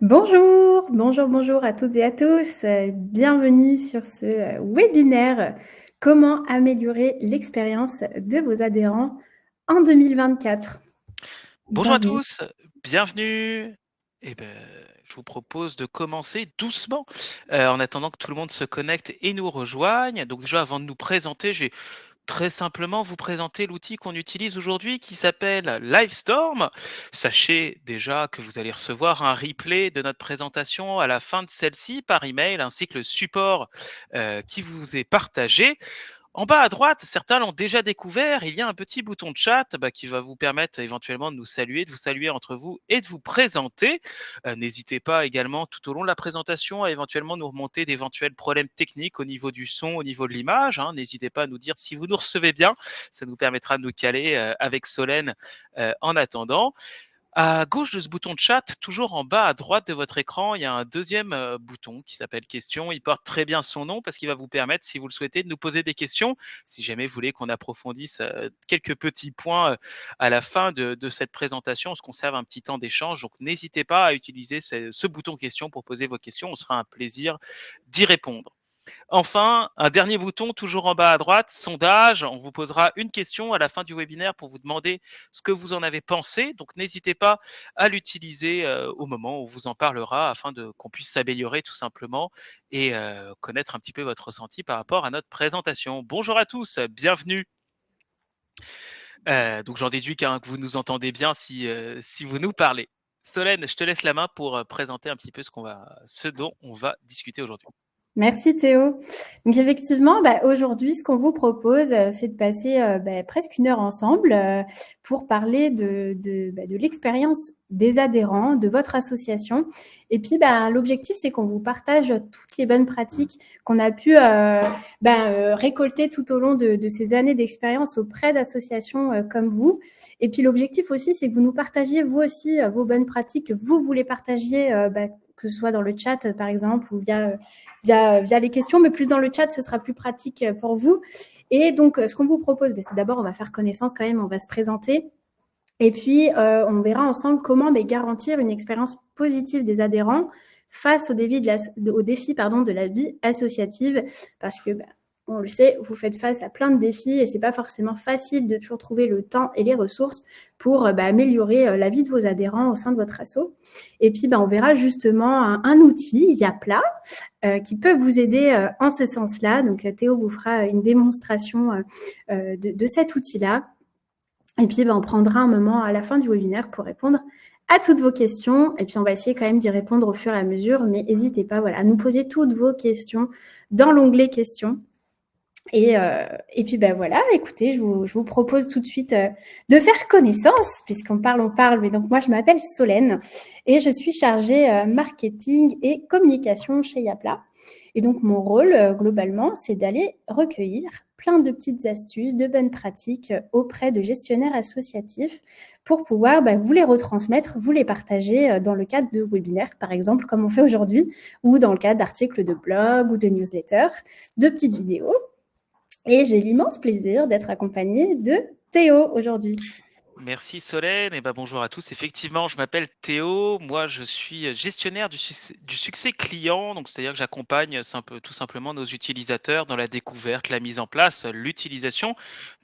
Bonjour à toutes et à tous. Bienvenue sur ce webinaire Comment améliorer l'expérience de vos adhérents en 2024. Bonjour à Bienvenue. tous, bienvenue. Eh ben, je vous propose de commencer doucement, en attendant que tout le monde se connecte et nous rejoigne. Donc déjà, avant de nous présenter, je vais très simplement vous présenter l'outil qu'on utilise aujourd'hui qui s'appelle Livestorm. Sachez déjà que vous allez recevoir un replay de notre présentation à la fin de celle-ci par email, ainsi que le support qui vous est partagé. En bas à droite, certains l'ont déjà découvert, il y a un petit bouton de chat qui va vous permettre éventuellement de nous saluer, de vous saluer entre vous et de vous présenter. N'hésitez pas également tout au long de la présentation à éventuellement nous remonter d'éventuels problèmes techniques au niveau du son, au niveau de l'image, hein. N'hésitez pas à nous dire si vous nous recevez bien, ça nous permettra de nous caler avec Solène en attendant. À gauche de ce bouton de chat, toujours en bas à droite de votre écran, il y a un deuxième bouton qui s'appelle questions. Il porte très bien son nom parce qu'il va vous permettre, si vous le souhaitez, de nous poser des questions. Si jamais vous voulez qu'on approfondisse quelques petits points à la fin de cette présentation, on se conserve un petit temps d'échange. Donc n'hésitez pas à utiliser ce bouton questions pour poser vos questions. On se fera un plaisir d'y répondre. Enfin, un dernier bouton toujours en bas à droite, sondage. On vous posera une question à la fin du webinaire pour vous demander ce que vous en avez pensé. Donc n'hésitez pas à l'utiliser au moment où on vous en parlera afin qu'on puisse s'améliorer tout simplement et connaître un petit peu votre ressenti par rapport à notre présentation. Bonjour à tous, bienvenue. Donc j'en déduis que vous nous entendez bien si vous nous parlez. Solène, je te laisse la main pour présenter un petit peu ce dont on va discuter aujourd'hui. Merci Théo. Donc effectivement, aujourd'hui, ce qu'on vous propose, c'est de passer presque une heure ensemble pour parler de l'expérience des adhérents, de votre association. Et puis, l'objectif, c'est qu'on vous partage toutes les bonnes pratiques qu'on a pu récolter tout au long de ces années d'expérience auprès d'associations comme vous. Et puis, l'objectif aussi, c'est que vous nous partagiez, vous aussi, vos bonnes pratiques que vous voulez partager, que ce soit dans le chat, par exemple, ou via les questions, mais plus dans le chat, ce sera plus pratique pour vous. Et donc, ce qu'on vous propose, c'est d'abord, on va faire connaissance quand même, on va se présenter. Et puis, on verra ensemble comment garantir une expérience positive des adhérents face aux défis de la vie associative. Parce que, on le sait, vous faites face à plein de défis et c'est pas forcément facile de toujours trouver le temps et les ressources pour améliorer la vie de vos adhérents au sein de votre asso. Et puis, on verra justement un outil, Yapla, qui peut vous aider en ce sens-là. Donc, Théo vous fera une démonstration de cet outil-là. Et puis, on prendra un moment à la fin du webinaire pour répondre à toutes vos questions. Et puis, on va essayer quand même d'y répondre au fur et à mesure. Mais n'hésitez pas à nous poser toutes vos questions dans l'onglet questions. Et puis, voilà, écoutez, je vous propose tout de suite de faire connaissance, puisqu'on parle, Mais donc, moi, je m'appelle Solène et je suis chargée marketing et communication chez Yapla. Et donc, mon rôle, globalement, c'est d'aller recueillir plein de petites astuces, de bonnes pratiques auprès de gestionnaires associatifs pour pouvoir vous les retransmettre, vous les partager dans le cadre de webinaires, par exemple, comme on fait aujourd'hui, ou dans le cadre d'articles de blog ou de newsletters, de petites vidéos. Et j'ai l'immense plaisir d'être accompagnée de Théo aujourd'hui. Merci Solène, et bonjour à tous. Effectivement, je m'appelle Théo. Moi, je suis gestionnaire du succès client, donc c'est-à-dire que j'accompagne tout simplement nos utilisateurs dans la découverte, la mise en place, l'utilisation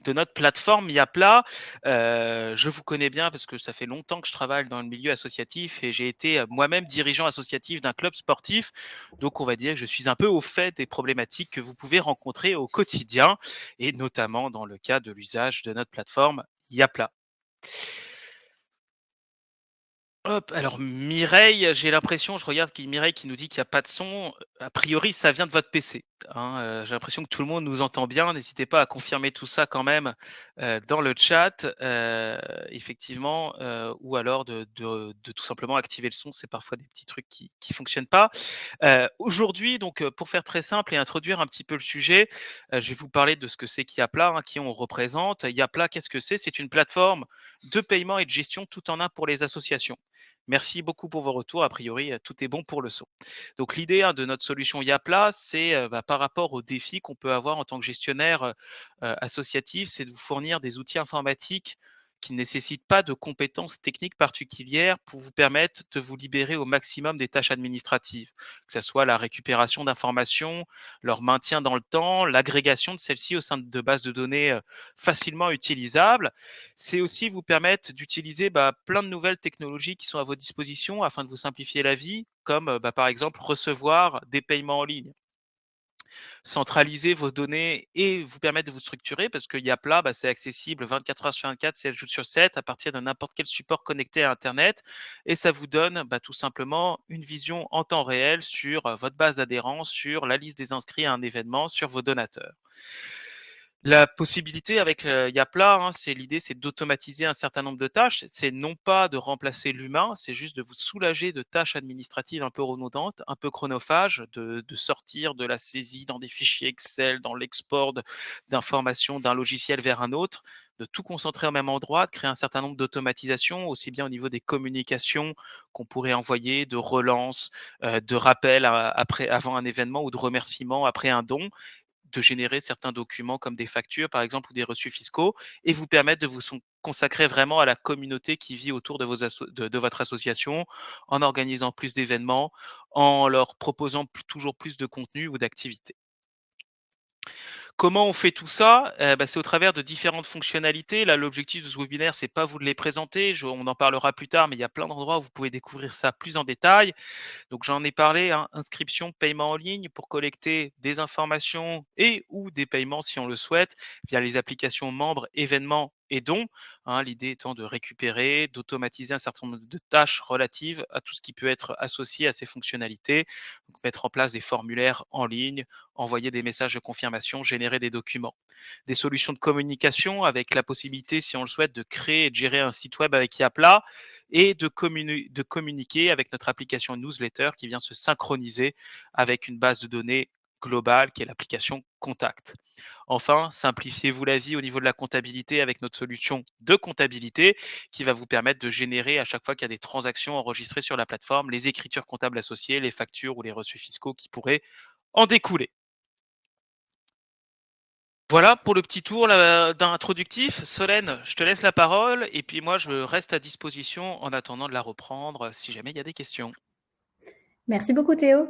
de notre plateforme Yapla. Je vous connais bien parce que ça fait longtemps que je travaille dans le milieu associatif et j'ai été moi-même dirigeant associatif d'un club sportif. Donc, on va dire que je suis un peu au fait des problématiques que vous pouvez rencontrer au quotidien et notamment dans le cas de l'usage de notre plateforme Yapla. Hop, alors Mireille, j'ai l'impression, je regarde Mireille qui nous dit qu'il y a pas de son. A priori, ça vient de votre PC, hein, j'ai l'impression que tout le monde nous entend bien. N'hésitez pas à confirmer tout ça quand même, dans le chat, effectivement, ou alors de tout simplement activer le son. C'est parfois des petits trucs qui fonctionnent pas. Aujourd'hui donc, pour faire très simple et introduire un petit peu le sujet, je vais vous parler de ce que c'est qu'Yapla, hein, qui on représente. Yapla, qu'est-ce que c'est? C'est une plateforme de paiement et de gestion tout en un pour les associations. Merci beaucoup pour vos retours. A priori, tout est bon pour le son. Donc l'idée, hein, de notre solution Yapla, c'est, par rapport aux défis qu'on peut avoir en tant que gestionnaire, associatif, c'est de vous fournir des outils informatiques qui ne nécessitent pas de compétences techniques particulières pour vous permettre de vous libérer au maximum des tâches administratives, que ce soit la récupération d'informations, leur maintien dans le temps, l'agrégation de celles-ci au sein de bases de données facilement utilisables. C'est aussi vous permettre d'utiliser plein de nouvelles technologies qui sont à votre disposition afin de vous simplifier la vie, comme par exemple recevoir des paiements en ligne, centraliser vos données et vous permettre de vous structurer parce que Yapla, c'est accessible 24 heures sur 24, 7 jours sur 7 à partir de n'importe quel support connecté à Internet et ça vous donne tout simplement une vision en temps réel sur votre base d'adhérents, sur la liste des inscrits à un événement, sur vos donateurs. La possibilité avec Yapla, l'idée, c'est d'automatiser un certain nombre de tâches. C'est non pas de remplacer l'humain, c'est juste de vous soulager de tâches administratives un peu redondantes, un peu chronophages, de sortir de la saisie dans des fichiers Excel, dans l'export d'informations d'un logiciel vers un autre, de tout concentrer au même endroit, de créer un certain nombre d'automatisations, aussi bien au niveau des communications qu'on pourrait envoyer, de relance, de rappel avant un événement ou de remerciements après un don, de générer certains documents comme des factures, par exemple, ou des reçus fiscaux, et vous permettre de vous consacrer vraiment à la communauté qui vit autour de votre association, en organisant plus d'événements, en leur proposant toujours plus de contenu ou d'activités. Comment on fait tout ça? C'est au travers de différentes fonctionnalités. Là, l'objectif de ce webinaire, c'est pas vous de les présenter, on en parlera plus tard, mais il y a plein d'endroits où vous pouvez découvrir ça plus en détail. Donc j'en ai parlé, inscription, paiement en ligne pour collecter des informations et ou des paiements si on le souhaite via les applications membres, événements et dons. L'idée étant de récupérer, d'automatiser un certain nombre de tâches relatives à tout ce qui peut être associé à ces fonctionnalités. Donc, mettre en place des formulaires en ligne, envoyer des messages de confirmation, générer des documents. Des solutions de communication avec la possibilité, si on le souhaite, de créer et de gérer un site web avec Yapla et de communiquer avec notre application newsletter qui vient se synchroniser avec une base de données globale qui est l'application Contact. Enfin, simplifiez-vous la vie au niveau de la comptabilité avec notre solution de comptabilité qui va vous permettre de générer à chaque fois qu'il y a des transactions enregistrées sur la plateforme, les écritures comptables associées, les factures ou les reçus fiscaux qui pourraient en découler. Voilà pour le petit tour d'introductif. Solène, je te laisse la parole et puis moi je reste à disposition en attendant de la reprendre si jamais il y a des questions. Merci beaucoup Théo.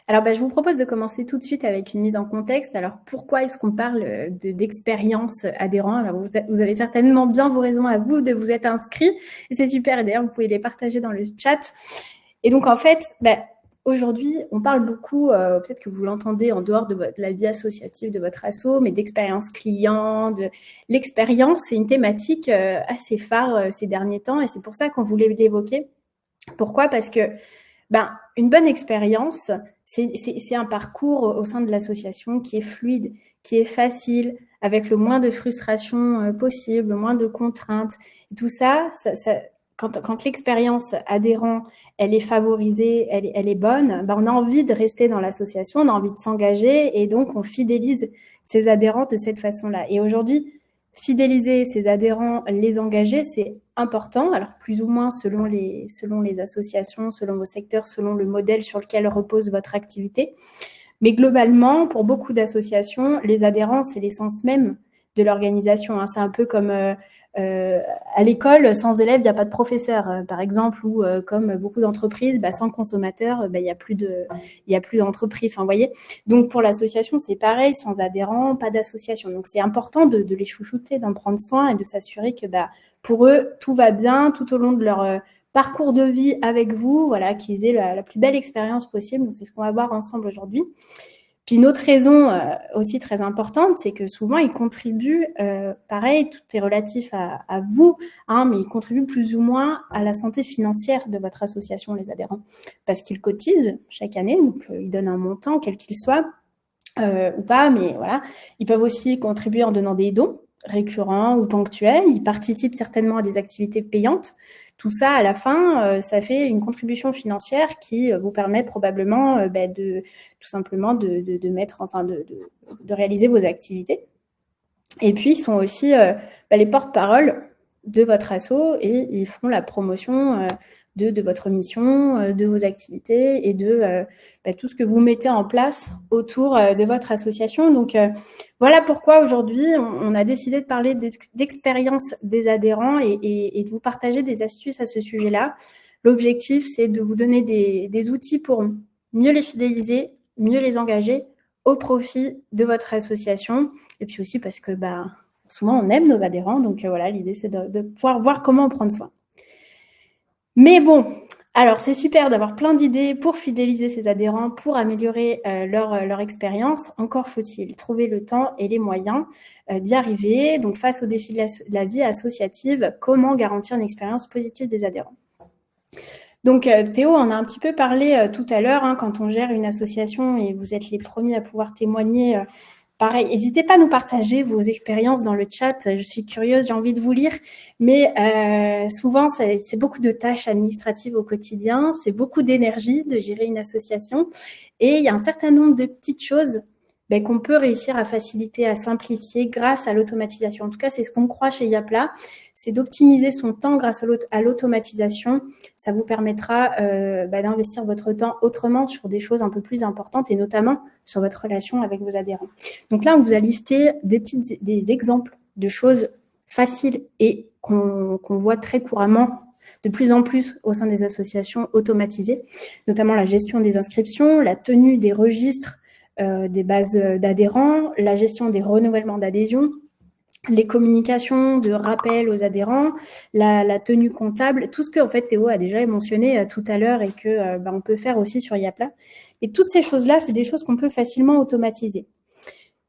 Alors je vous propose de commencer tout de suite avec une mise en contexte. Alors pourquoi est-ce qu'on parle d'expérience adhérent? Alors vous avez certainement bien vos raisons à vous de vous être inscrit et c'est super. Et d'ailleurs vous pouvez les partager dans le chat. Et donc en fait, aujourd'hui on parle beaucoup, peut-être que vous l'entendez en dehors de la vie associative de votre asso, mais d'expérience client, de l'expérience, c'est une thématique assez phare ces derniers temps et c'est pour ça qu'on voulait l'évoquer. Pourquoi? Parce que une bonne expérience, c'est un parcours au sein de l'association qui est fluide, qui est facile, avec le moins de frustration possible, le moins de contraintes. Et tout ça, quand l'expérience adhérent, elle est favorisée, elle est bonne, on a envie de rester dans l'association, on a envie de s'engager et donc on fidélise ses adhérents de cette façon-là. Et aujourd'hui, fidéliser ses adhérents, les engager, c'est important, alors plus ou moins selon les associations, selon vos secteurs, selon le modèle sur lequel repose votre activité. Mais globalement, pour beaucoup d'associations, les adhérents, c'est l'essence même de l'organisation. C'est un peu comme à l'école, sans élèves, il n'y a pas de professeur, par exemple, ou comme beaucoup d'entreprises, sans consommateurs, il n'y a plus d'entreprise. Enfin, vous voyez. Donc, pour l'association, c'est pareil, sans adhérents, pas d'association. Donc, c'est important de les chouchouter, d'en prendre soin et de s'assurer que pour eux, tout va bien tout au long de leur parcours de vie avec vous, voilà, qu'ils aient la plus belle expérience possible. Donc, c'est ce qu'on va voir ensemble aujourd'hui. Puis une autre raison aussi très importante, c'est que souvent, ils contribuent, pareil, tout est relatif à vous, mais ils contribuent plus ou moins à la santé financière de votre association, les adhérents, parce qu'ils cotisent chaque année, donc ils donnent un montant, quel qu'il soit, ou pas, mais voilà. Ils peuvent aussi contribuer en donnant des dons récurrents ou ponctuels. Ils participent certainement à des activités payantes. Tout ça, à la fin, ça fait une contribution financière qui vous permet probablement de tout simplement de mettre, enfin de réaliser vos activités. Et puis, ils sont aussi les porte-parole de votre asso et ils font la promotion de votre mission, de vos activités et de tout ce que vous mettez en place autour de votre association. Donc, voilà pourquoi aujourd'hui, on a décidé de parler d'expérience des adhérents et de vous partager des astuces à ce sujet-là. L'objectif, c'est de vous donner des outils pour mieux les fidéliser, mieux les engager au profit de votre association. Et puis aussi parce que souvent, on aime nos adhérents. Donc, voilà, l'idée, c'est de pouvoir voir comment en prendre soin. Mais bon, alors c'est super d'avoir plein d'idées pour fidéliser ses adhérents, pour améliorer leur expérience. Encore faut-il trouver le temps et les moyens d'y arriver. Donc, face aux défis de la vie associative, comment garantir une expérience positive des adhérents? Donc, Théo en a un petit peu parlé tout à l'heure, quand on gère une association et vous êtes les premiers à pouvoir témoigner. Pareil, n'hésitez pas à nous partager vos expériences dans le chat. Je suis curieuse, j'ai envie de vous lire. Mais souvent, c'est beaucoup de tâches administratives au quotidien. C'est beaucoup d'énergie de gérer une association. Et il y a un certain nombre de petites choses qu'on peut réussir à faciliter, à simplifier grâce à l'automatisation. En tout cas, c'est ce qu'on croit chez Yapla. C'est d'optimiser son temps grâce à l'automatisation. Ça vous permettra d'investir votre temps autrement sur des choses un peu plus importantes et notamment sur votre relation avec vos adhérents. Donc là, on vous a listé des exemples de choses faciles et qu'on voit très couramment de plus en plus au sein des associations automatisées, notamment la gestion des inscriptions, la tenue des registres des bases d'adhérents, la gestion des renouvellements d'adhésion, les communications de rappel aux adhérents, la tenue comptable, tout ce que en fait Théo a déjà mentionné tout à l'heure et que on peut faire aussi sur Yapla. Et toutes ces choses-là, c'est des choses qu'on peut facilement automatiser.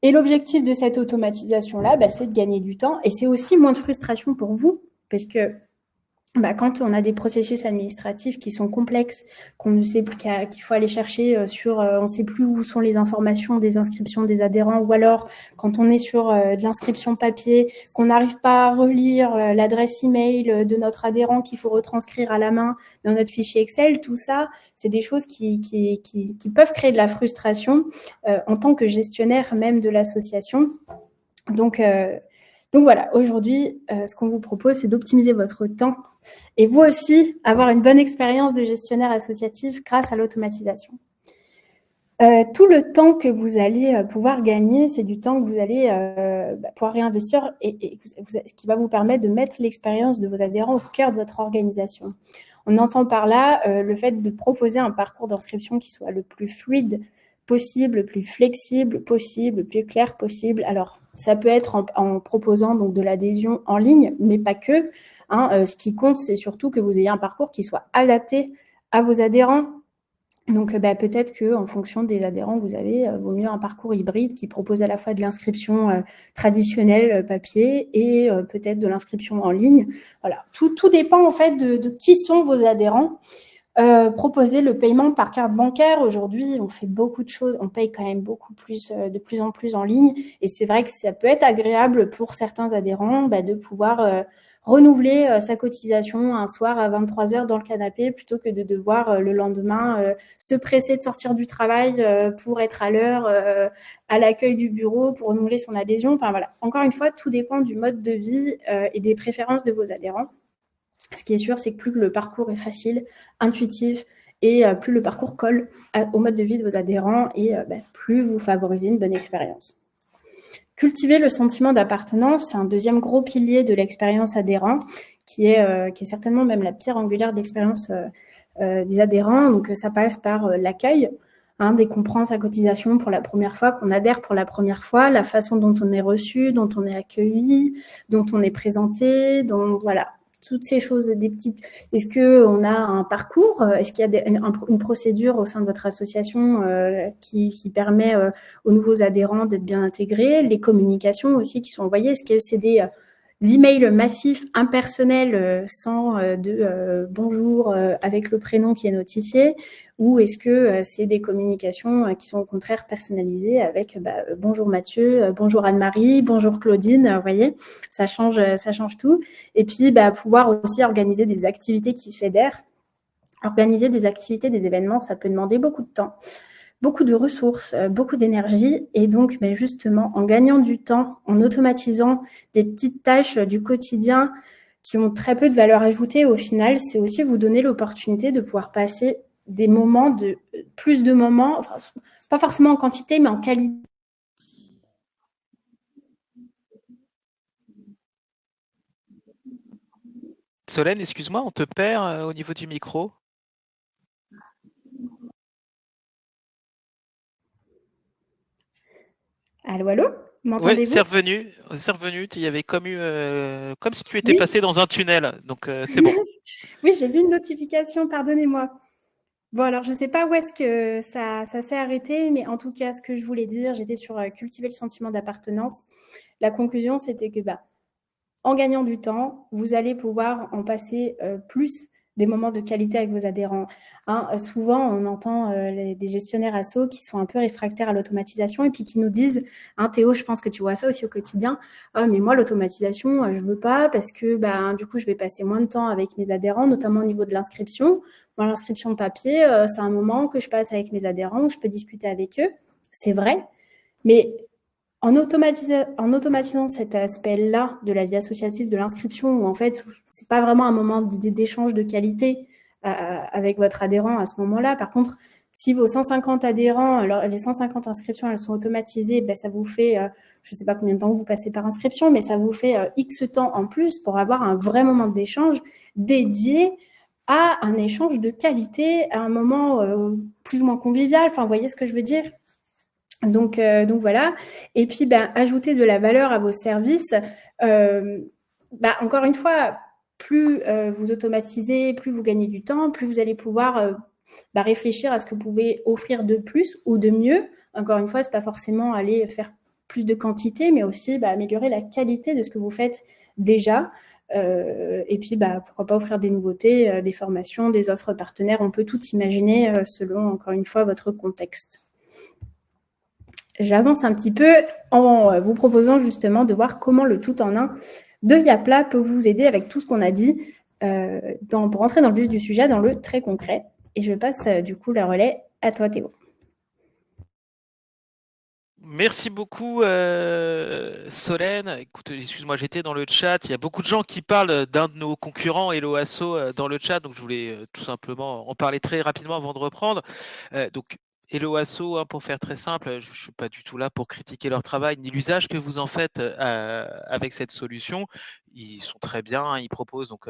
Et l'objectif de cette automatisation-là, c'est de gagner du temps et c'est aussi moins de frustration pour vous parce que quand on a des processus administratifs qui sont complexes, qu'on ne sait plus qu'il faut aller chercher sur, on ne sait plus où sont les informations des inscriptions des adhérents, ou alors quand on est sur de l'inscription papier, qu'on n'arrive pas à relire l'adresse email de notre adhérent qu'il faut retranscrire à la main dans notre fichier Excel, tout ça, c'est des choses qui peuvent créer de la frustration en tant que gestionnaire même de l'association. Donc voilà, aujourd'hui, ce qu'on vous propose, c'est d'optimiser votre temps et vous aussi avoir une bonne expérience de gestionnaire associatif grâce à l'automatisation. Tout le temps que vous allez pouvoir gagner, c'est du temps que vous allez pouvoir réinvestir et qui va vous permettre de mettre l'expérience de vos adhérents au cœur de votre organisation. On entend par là le fait de proposer un parcours d'inscription qui soit le plus fluide possible, le plus flexible possible, le plus clair possible. Alors, ça peut être en proposant donc de l'adhésion en ligne, mais pas que. Ce qui compte, c'est surtout que vous ayez un parcours qui soit adapté à vos adhérents. Donc, peut-être qu'en fonction des adhérents que vous avez, vaut mieux un parcours hybride qui propose à la fois de l'inscription traditionnelle papier et peut-être de l'inscription en ligne. Voilà, tout dépend en fait de qui sont vos adhérents. Proposer le paiement par carte bancaire. Aujourd'hui, on fait beaucoup de choses. On paye quand même beaucoup plus, de plus en plus en ligne. Et c'est vrai que ça peut être agréable pour certains adhérents de pouvoir renouveler sa cotisation un soir à 23h dans le canapé plutôt que de devoir le lendemain se presser de sortir du travail pour être à l'heure à l'accueil du bureau pour renouveler son adhésion. Enfin voilà, encore une fois, tout dépend du mode de vie et des préférences de vos adhérents. Ce qui est sûr, c'est que plus le parcours est facile, intuitif, et plus le parcours colle au mode de vie de vos adhérents, et plus vous favorisez une bonne expérience. Cultiver le sentiment d'appartenance, c'est un deuxième gros pilier de l'expérience adhérent, qui est certainement même la pierre angulaire de l'expérience des adhérents. Donc ça passe par l'accueil, dès qu'on prend sa cotisation pour la première fois, qu'on adhère pour la première fois, la façon dont on est reçu, dont on est accueilli, dont on est présenté, dont voilà, toutes ces choses, des petites. Est-ce qu'on a un parcours? Est-ce qu'il y a une procédure au sein de votre association qui permet aux nouveaux adhérents d'être bien intégrés? Les communications aussi qui sont envoyées, est-ce que c'est des emails massifs, impersonnels, sans bonjour avec le prénom qui est notifié, ou est-ce que c'est des communications qui sont au contraire personnalisées avec bonjour Mathieu, bonjour Anne-Marie, bonjour Claudine, vous voyez, ça change tout. Et puis pouvoir aussi organiser des activités qui fédèrent. Organiser des activités, des événements, ça peut demander beaucoup de temps, beaucoup de ressources, beaucoup d'énergie. Et donc, justement, en gagnant du temps, en automatisant des petites tâches du quotidien qui ont très peu de valeur ajoutée. Au final, c'est aussi vous donner l'opportunité de pouvoir passer des moments plus de moments, enfin, pas forcément en quantité, mais en qualité. Solène, excuse-moi, on te perd au niveau du micro. Allô, allô? Oui, M'entendez-vous? c'est revenu. Il y avait comme comme si tu étais Oui. passé dans un tunnel. Donc c'est bon. Oui, j'ai vu une notification, pardonnez-moi. Bon, alors je ne sais pas où est-ce que ça s'est arrêté, mais en tout cas, ce que je voulais dire, j'étais sur cultiver le sentiment d'appartenance. La conclusion, c'était que en gagnant du temps, vous allez pouvoir en passer plus des moments de qualité avec vos adhérents. Hein, souvent, on entend des gestionnaires assos qui sont un peu réfractaires à l'automatisation et puis qui nous disent, hein, Théo, je pense que tu vois ça aussi au quotidien, ah, mais moi, l'automatisation, je veux pas parce que du coup, je vais passer moins de temps avec mes adhérents, notamment au niveau de l'inscription. Moi, l'inscription de papier, c'est un moment que je passe avec mes adhérents, où je peux discuter avec eux. C'est vrai, mais en automatisant cet aspect-là de la vie associative, de l'inscription, où en fait, c'est pas vraiment un moment d'échange de qualité avec votre adhérent à ce moment-là. Par contre, si vos 150 adhérents, alors les 150 inscriptions, elles sont automatisées, ça vous fait, je ne sais pas combien de temps vous passez par inscription, mais ça vous fait X temps en plus pour avoir un vrai moment d'échange dédié à un échange de qualité, à un moment plus ou moins convivial. Enfin, vous voyez ce que je veux dire? Donc voilà. Et puis, ajouter de la valeur à vos services. Encore une fois, plus vous automatisez, plus vous gagnez du temps, plus vous allez pouvoir réfléchir à ce que vous pouvez offrir de plus ou de mieux. Encore une fois, ce n'est pas forcément aller faire plus de quantité, mais aussi améliorer la qualité de ce que vous faites déjà. Et puis, pourquoi pas offrir des nouveautés, des formations, des offres partenaires. On peut tout imaginer selon, encore une fois, votre contexte. J'avance un petit peu en vous proposant justement de voir comment le tout en un de Yapla peut vous aider avec tout ce qu'on a dit pour entrer dans le vif du sujet, dans le très concret. Et je passe du coup le relais à toi, Théo. Merci beaucoup, Solène. Écoute, excuse-moi, j'étais dans le chat. Il y a beaucoup de gens qui parlent d'un de nos concurrents, Hello Asso, dans le chat. Donc, je voulais tout simplement en parler très rapidement avant de reprendre. Donc, Hello Asso, hein, pour faire très simple, je ne suis pas du tout là pour critiquer leur travail ni l'usage que vous en faites avec cette solution. Ils sont très bien, hein, ils proposent, donc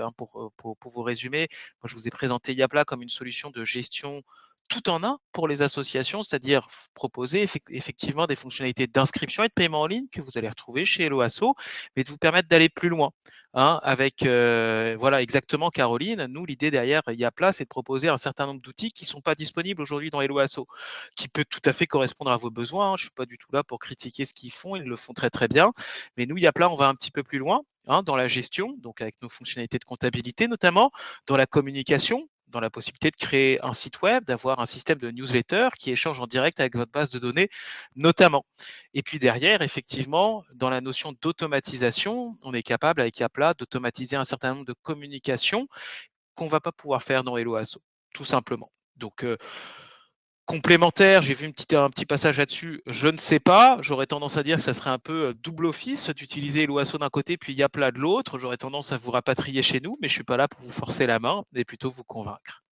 pour vous résumer, moi je vous ai présenté Yapla comme une solution de gestion tout en un pour les associations, c'est-à-dire proposer effectivement des fonctionnalités d'inscription et de paiement en ligne que vous allez retrouver chez Hello Asso, mais de vous permettre d'aller plus loin. Hein, avec voilà exactement Caroline, nous l'idée derrière Yapla, c'est de proposer un certain nombre d'outils qui ne sont pas disponibles aujourd'hui dans Hello Asso, qui peut tout à fait correspondre à vos besoins. Hein. Je ne suis pas du tout là pour critiquer ce qu'ils font, ils le font très très bien. Mais nous, Yapla, on va un petit peu plus loin, hein, dans la gestion, donc avec nos fonctionnalités de comptabilité notamment, dans la communication, dans la possibilité de créer un site web, d'avoir un système de newsletter qui échange en direct avec votre base de données notamment. Et puis derrière, effectivement, dans la notion d'automatisation, on est capable avec Yapla d'automatiser un certain nombre de communications qu'on ne va pas pouvoir faire dans Hello Asso, tout simplement. Donc, complémentaire, j'ai vu un petit passage là-dessus, je ne sais pas. J'aurais tendance à dire que ça serait un peu double office d'utiliser Hello Asso d'un côté puis Yapla de l'autre. J'aurais tendance à vous rapatrier chez nous, mais je ne suis pas là pour vous forcer la main, mais plutôt vous convaincre.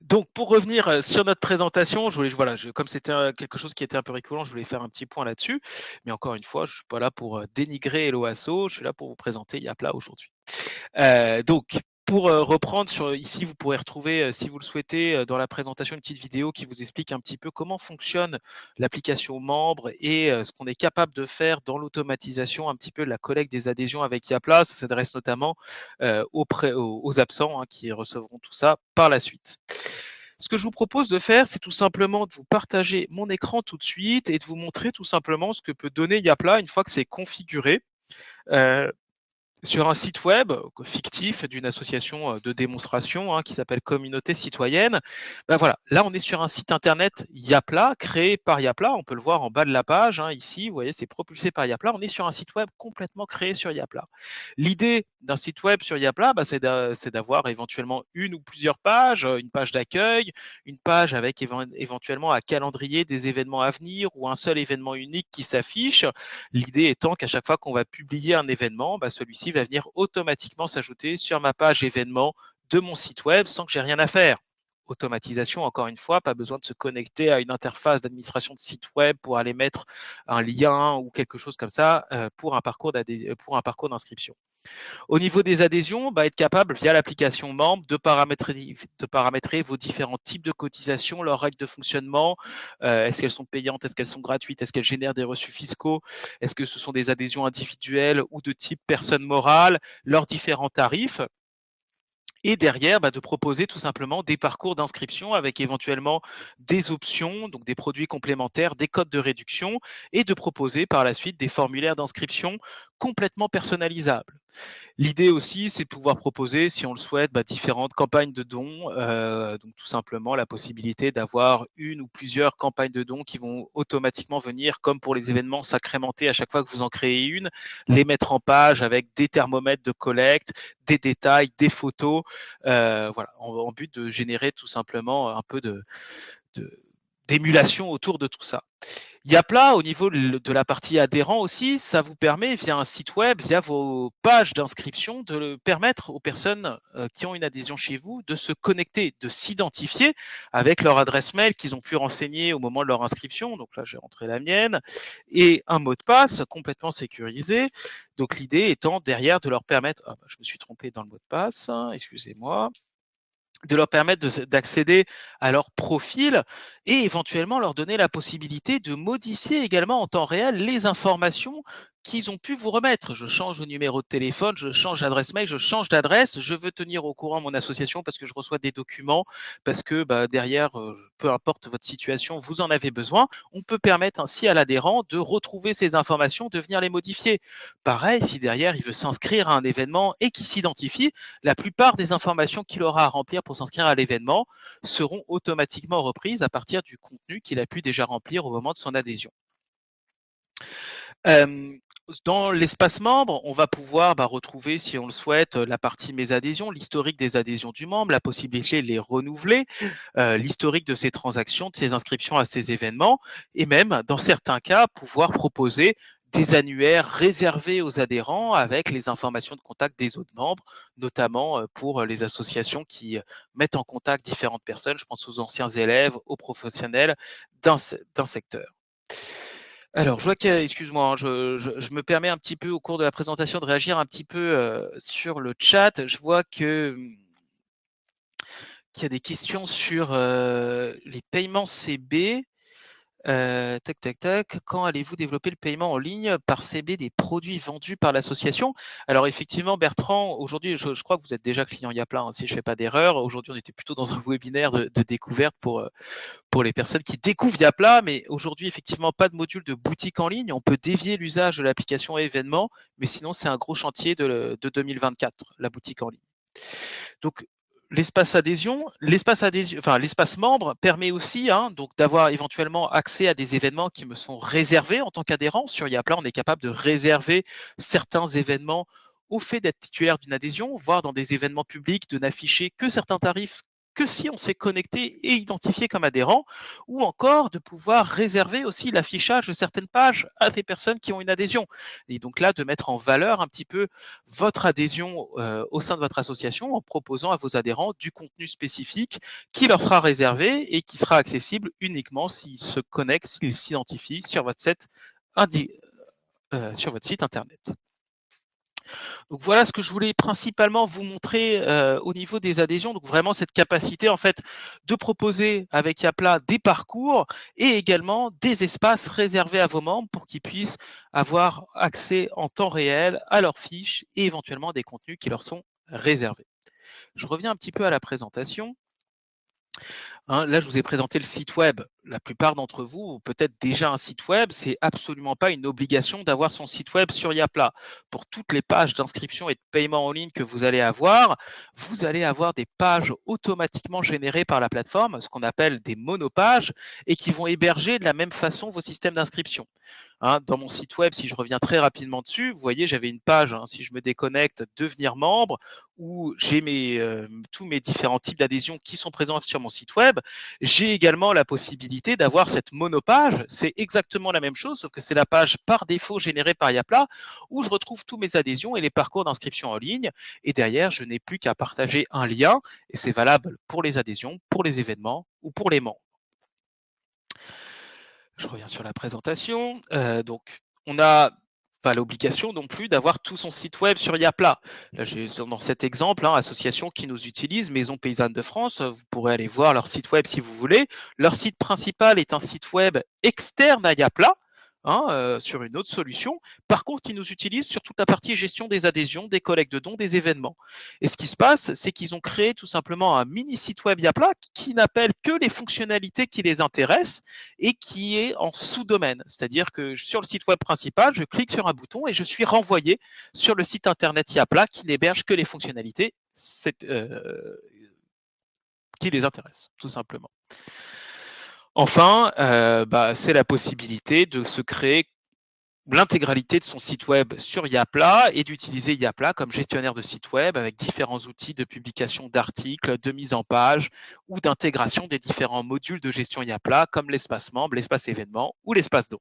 Donc, pour revenir sur notre présentation, comme c'était quelque chose qui était un peu récurrent, je voulais faire un petit point là-dessus. Mais encore une fois, je ne suis pas là pour dénigrer Hello Asso, je suis là pour vous présenter Yapla aujourd'hui. Donc, pour reprendre ici, vous pourrez retrouver, si vous le souhaitez, dans la présentation, une petite vidéo qui vous explique un petit peu comment fonctionne l'application membre et ce qu'on est capable de faire dans l'automatisation, un petit peu de la collecte des adhésions avec Yapla. Ça s'adresse notamment aux absents, hein, qui recevront tout ça par la suite. Ce que je vous propose de faire, c'est tout simplement de vous partager mon écran tout de suite et de vous montrer tout simplement ce que peut donner Yapla une fois que c'est configuré. Sur un site web fictif d'une association de démonstration, hein, qui s'appelle Communauté Citoyenne. Voilà, là on est sur un site internet Yapla, créé par Yapla, on peut le voir en bas de la page, hein, ici, vous voyez, c'est propulsé par Yapla, on est sur un site web complètement créé sur Yapla. L'idée d'un site web sur Yapla, c'est d'avoir éventuellement une ou plusieurs pages, une page d'accueil, une page avec éventuellement un calendrier des événements à venir ou un seul événement unique qui s'affiche. L'idée étant qu'à chaque fois qu'on va publier un événement, celui-ci qui va venir automatiquement s'ajouter sur ma page événement de mon site web sans que j'ai rien à faire. Automatisation, encore une fois, pas besoin de se connecter à une interface d'administration de site web pour aller mettre un lien ou quelque chose comme ça pour un parcours d'inscription. Au niveau des adhésions, être capable via l'application membre de paramétrer vos différents types de cotisations, leurs règles de fonctionnement. Est-ce qu'elles sont payantes? Est-ce qu'elles sont gratuites? Est-ce qu'elles génèrent des reçus fiscaux? Est-ce que ce sont des adhésions individuelles ou de type personne morale? Leurs différents tarifs. Et derrière, de proposer tout simplement des parcours d'inscription avec éventuellement des options, donc des produits complémentaires, des codes de réduction, et de proposer par la suite des formulaires d'inscription complètement personnalisables. L'idée aussi, c'est de pouvoir proposer, si on le souhaite, différentes campagnes de dons. Donc tout simplement la possibilité d'avoir une ou plusieurs campagnes de dons qui vont automatiquement venir, comme pour les événements, s'agrémenter à chaque fois que vous en créez une, les mettre en page avec des thermomètres de collecte, des détails, des photos, voilà, en but de générer tout simplement un peu d'émulation autour de tout ça. Yapla, au niveau de la partie adhérent aussi, ça vous permet, via un site web, via vos pages d'inscription, de permettre aux personnes qui ont une adhésion chez vous de se connecter, de s'identifier avec leur adresse mail qu'ils ont pu renseigner au moment de leur inscription. Donc là, j'ai rentré la mienne, et un mot de passe complètement sécurisé. Donc l'idée étant derrière de leur permettre, je me suis trompé dans le mot de passe, excusez-moi, de leur permettre d'accéder à leur profil et éventuellement leur donner la possibilité de modifier également en temps réel les informations qu'ils ont pu vous remettre. Je change de numéro de téléphone, je change d'adresse mail, je change d'adresse, je veux tenir au courant mon association parce que je reçois des documents, parce que derrière, peu importe votre situation, vous en avez besoin. On peut permettre ainsi à l'adhérent de retrouver ces informations, de venir les modifier. Pareil, si derrière il veut s'inscrire à un événement et qu'il s'identifie, la plupart des informations qu'il aura à remplir pour s'inscrire à l'événement seront automatiquement reprises à partir du contenu qu'il a pu déjà remplir au moment de son adhésion. Dans l'espace membre, on va pouvoir retrouver, si on le souhaite, la partie mes adhésions, l'historique des adhésions du membre, la possibilité de les renouveler, l'historique de ses transactions, de ses inscriptions à ces événements, et même, dans certains cas, pouvoir proposer des annuaires réservés aux adhérents avec les informations de contact des autres membres, notamment pour les associations qui mettent en contact différentes personnes. Je pense aux anciens élèves, aux professionnels d'un secteur. Alors, je vois excuse-moi, je me permets un petit peu au cours de la présentation de réagir un petit peu sur le chat. Je vois qu'il y a des questions sur les paiements CB. Tac, tac, tac. Quand allez-vous développer le paiement en ligne par CB des produits vendus par l'association? Alors effectivement, Bertrand, aujourd'hui, je crois que vous êtes déjà client Yapla, si je ne fais pas d'erreur. Aujourd'hui, on était plutôt dans un webinaire de découverte pour les personnes qui découvrent Yapla, mais aujourd'hui, effectivement, pas de module de boutique en ligne. On peut dévier l'usage de l'application événement, mais sinon, c'est un gros chantier de 2024, la boutique en ligne. Donc, l'espace adhésion, l'espace membre permet aussi donc d'avoir éventuellement accès à des événements qui me sont réservés en tant qu'adhérent. Sur Yapla, on est capable de réserver certains événements au fait d'être titulaire d'une adhésion, voire dans des événements publics, de n'afficher que certains tarifs que si on s'est connecté et identifié comme adhérent, ou encore de pouvoir réserver aussi l'affichage de certaines pages à des personnes qui ont une adhésion. Et donc là, de mettre en valeur un petit peu votre adhésion au sein de votre association en proposant à vos adhérents du contenu spécifique qui leur sera réservé et qui sera accessible uniquement s'ils se connectent, s'ils s'identifient sur votre site internet. Donc voilà ce que je voulais principalement vous montrer au niveau des adhésions. Donc vraiment cette capacité en fait de proposer avec Yapla des parcours et également des espaces réservés à vos membres pour qu'ils puissent avoir accès en temps réel à leurs fiches et éventuellement des contenus qui leur sont réservés. Je reviens un petit peu à la présentation. Là, je vous ai présenté le site web. La plupart d'entre vous ont peut-être déjà un site web. C'est absolument pas une obligation d'avoir son site web sur Yapla. Pour toutes les pages d'inscription et de paiement en ligne que vous allez avoir des pages automatiquement générées par la plateforme, ce qu'on appelle des monopages, et qui vont héberger de la même façon vos systèmes d'inscription. Dans mon site web, si je reviens très rapidement dessus, vous voyez, j'avais une page, si je me déconnecte, devenir membre, où j'ai tous mes différents types d'adhésions qui sont présents sur mon site web. J'ai également la possibilité possibilité d'avoir cette monopage. C'est exactement la même chose, sauf que c'est la page par défaut générée par Yapla, où je retrouve tous mes adhésions et les parcours d'inscription en ligne. Et derrière, je n'ai plus qu'à partager un lien, et c'est valable pour les adhésions, pour les événements ou pour les membres. Je reviens sur la présentation. Donc, on n'a pas l'obligation non plus d'avoir tout son site web sur Yapla. Là, j'ai dans cet exemple, association qui nous utilise, Maison Paysanne de France. Vous pourrez aller voir leur site web si vous voulez. Leur site principal est un site web externe à Yapla, sur une autre solution. Par contre, ils nous utilisent sur toute la partie gestion des adhésions, des collectes de dons, des événements. Et ce qui se passe, c'est qu'ils ont créé tout simplement un mini site web Yapla qui n'appelle que les fonctionnalités qui les intéressent et qui est en sous-domaine. C'est-à-dire que sur le site web principal, je clique sur un bouton et je suis renvoyé sur le site internet Yapla qui n'héberge que les fonctionnalités qui les intéressent, tout simplement. Enfin, c'est la possibilité de se créer l'intégralité de son site web sur Yapla et d'utiliser Yapla comme gestionnaire de site web avec différents outils de publication d'articles, de mise en page ou d'intégration des différents modules de gestion Yapla comme l'espace membre, l'espace événement ou l'espace don.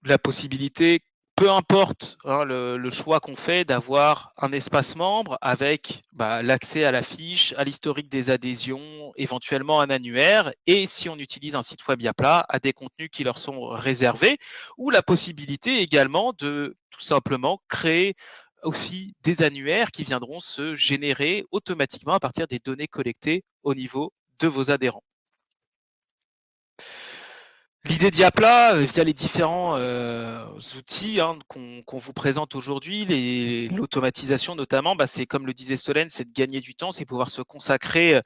La possibilité, peu importe le choix qu'on fait, d'avoir un espace membre avec l'accès à la fiche, à l'historique des adhésions, éventuellement un annuaire, et si on utilise un site web Yapla, à des contenus qui leur sont réservés, ou la possibilité également de tout simplement créer aussi des annuaires qui viendront se générer automatiquement à partir des données collectées au niveau de vos adhérents. L'idée de Yapla, via les différents outils qu'on vous présente aujourd'hui, l'automatisation notamment, c'est comme le disait Solène, c'est de gagner du temps, c'est pouvoir se consacrer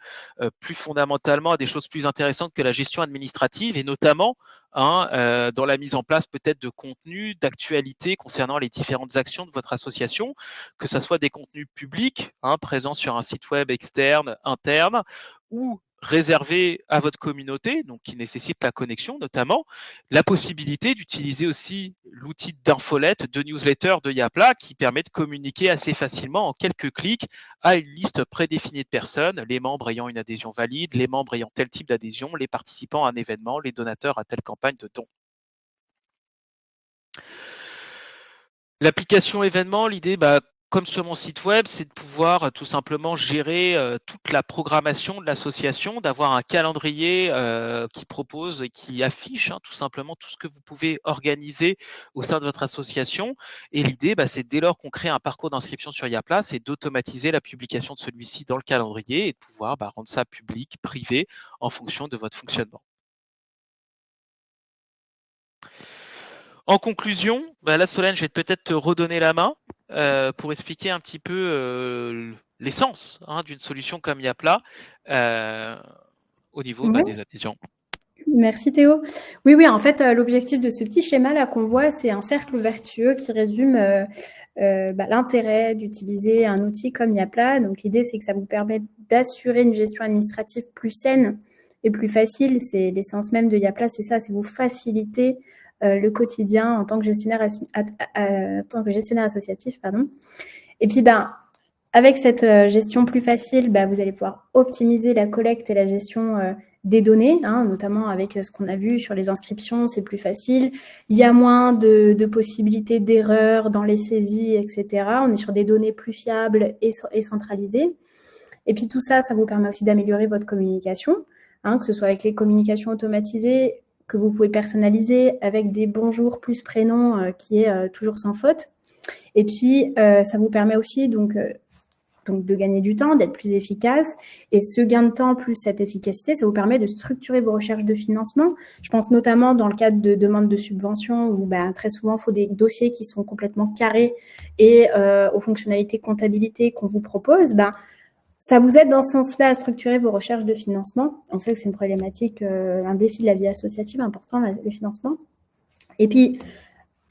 plus fondamentalement à des choses plus intéressantes que la gestion administrative et notamment dans la mise en place peut-être de contenus, d'actualités concernant les différentes actions de votre association, que ce soit des contenus publics présents sur un site web externe, interne, ou réservé à votre communauté, donc qui nécessite la connexion notamment, la possibilité d'utiliser aussi l'outil d'infolette, de newsletter de Yapla qui permet de communiquer assez facilement en quelques clics à une liste prédéfinie de personnes, les membres ayant une adhésion valide, les membres ayant tel type d'adhésion, les participants à un événement, les donateurs à telle campagne de dons. L'application événement, l'idée, comme sur mon site web, c'est de pouvoir tout simplement gérer toute la programmation de l'association, d'avoir un calendrier qui propose et qui affiche tout simplement tout ce que vous pouvez organiser au sein de votre association. Et l'idée, c'est dès lors qu'on crée un parcours d'inscription sur Yapla, c'est d'automatiser la publication de celui-ci dans le calendrier et de pouvoir rendre ça public, privé, en fonction de votre fonctionnement. En conclusion, là Solène, je vais peut-être te redonner la main pour expliquer un petit peu l'essence d'une solution comme Yapla au niveau des adhésions. Merci Théo. Oui, en fait, l'objectif de ce petit schéma là qu'on voit, c'est un cercle vertueux qui résume l'intérêt d'utiliser un outil comme Yapla. Donc l'idée, c'est que ça vous permet d'assurer une gestion administrative plus saine et plus facile. C'est l'essence même de Yapla, c'est ça, c'est vous faciliter le quotidien en tant que gestionnaire associatif, pardon. Et puis, avec cette gestion plus facile, vous allez pouvoir optimiser la collecte et la gestion des données, notamment avec ce qu'on a vu sur les inscriptions, c'est plus facile. Il y a moins de possibilités d'erreurs dans les saisies, etc. On est sur des données plus fiables et centralisées. Et puis tout ça, ça vous permet aussi d'améliorer votre communication, que ce soit avec les communications automatisées que vous pouvez personnaliser avec des bonjours plus prénoms qui est toujours sans faute. Et puis, ça vous permet aussi donc de gagner du temps, d'être plus efficace. Et ce gain de temps plus cette efficacité, ça vous permet de structurer vos recherches de financement. Je pense notamment dans le cadre de demandes de subventions où très souvent, il faut des dossiers qui sont complètement carrés et aux fonctionnalités comptabilité qu'on vous propose. Ça vous aide dans ce sens-là à structurer vos recherches de financement. On sait que c'est une problématique, un défi de la vie associative important, le financement. Et puis,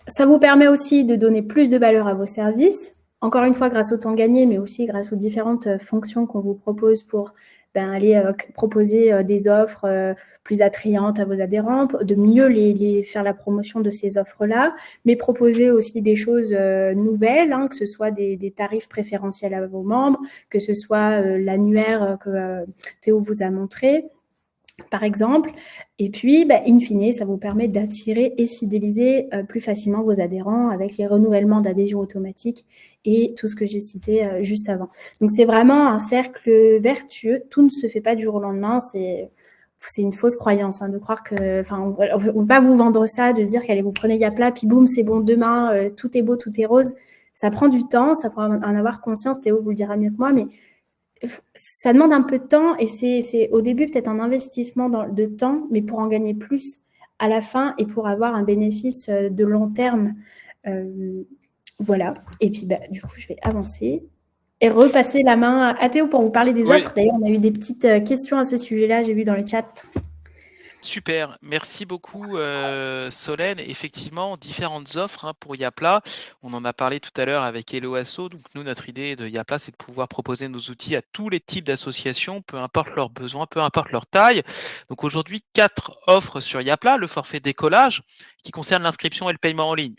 ça vous permet aussi de donner plus de valeur à vos services, encore une fois grâce au temps gagné, mais aussi grâce aux différentes fonctions qu'on vous propose pour aller proposer des offres plus attrayantes à vos adhérents, de mieux faire la promotion de ces offres-là, mais proposer aussi des choses nouvelles, que ce soit des tarifs préférentiels à vos membres, que ce soit l'annuaire que Théo vous a montré. par exemple. Et puis, in fine, ça vous permet d'attirer et fidéliser plus facilement vos adhérents avec les renouvellements d'adhésion automatiques et tout ce que j'ai cité juste avant. Donc, c'est vraiment un cercle vertueux. Tout ne se fait pas du jour au lendemain. C'est une fausse croyance de croire que, enfin, on ne va pas vous vendre ça, de dire qu'allez, vous prenez Yapla, puis boum, c'est bon, demain, tout est beau, tout est rose. Ça prend du temps, ça faut en avoir conscience. Théo vous le dira mieux que moi, mais ça demande un peu de temps et c'est au début peut-être un investissement de temps, mais pour en gagner plus à la fin et pour avoir un bénéfice de long terme. Voilà. Et puis, du coup, je vais avancer et repasser la main à Théo pour vous parler des Oui, offres. D'ailleurs, on a eu des petites questions à ce sujet-là, j'ai vu dans le chat. super, merci beaucoup Solène. Effectivement, différentes offres pour Yapla. On en a parlé tout à l'heure avec Hello Asso. Donc nous, notre idée de Yapla, c'est de pouvoir proposer nos outils à tous les types d'associations, peu importe leurs besoins, peu importe leur taille. Donc aujourd'hui, 4 offres sur Yapla. Le forfait décollage qui concerne l'inscription et le paiement en ligne.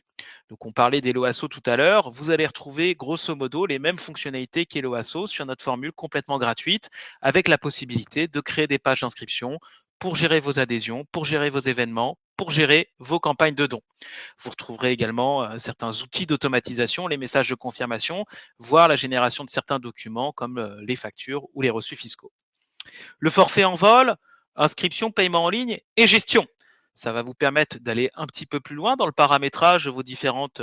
Donc on parlait d'Hello Asso tout à l'heure. Vous allez retrouver grosso modo les mêmes fonctionnalités qu'Hello Asso sur notre formule complètement gratuite avec la possibilité de créer des pages d'inscription pour gérer vos adhésions, pour gérer vos événements, pour gérer vos campagnes de dons. Vous retrouverez également certains outils d'automatisation, les messages de confirmation, voire la génération de certains documents comme les factures ou les reçus fiscaux. Le forfait en vol, inscription, paiement en ligne et gestion. Ça va vous permettre d'aller un petit peu plus loin dans le paramétrage de vos différentes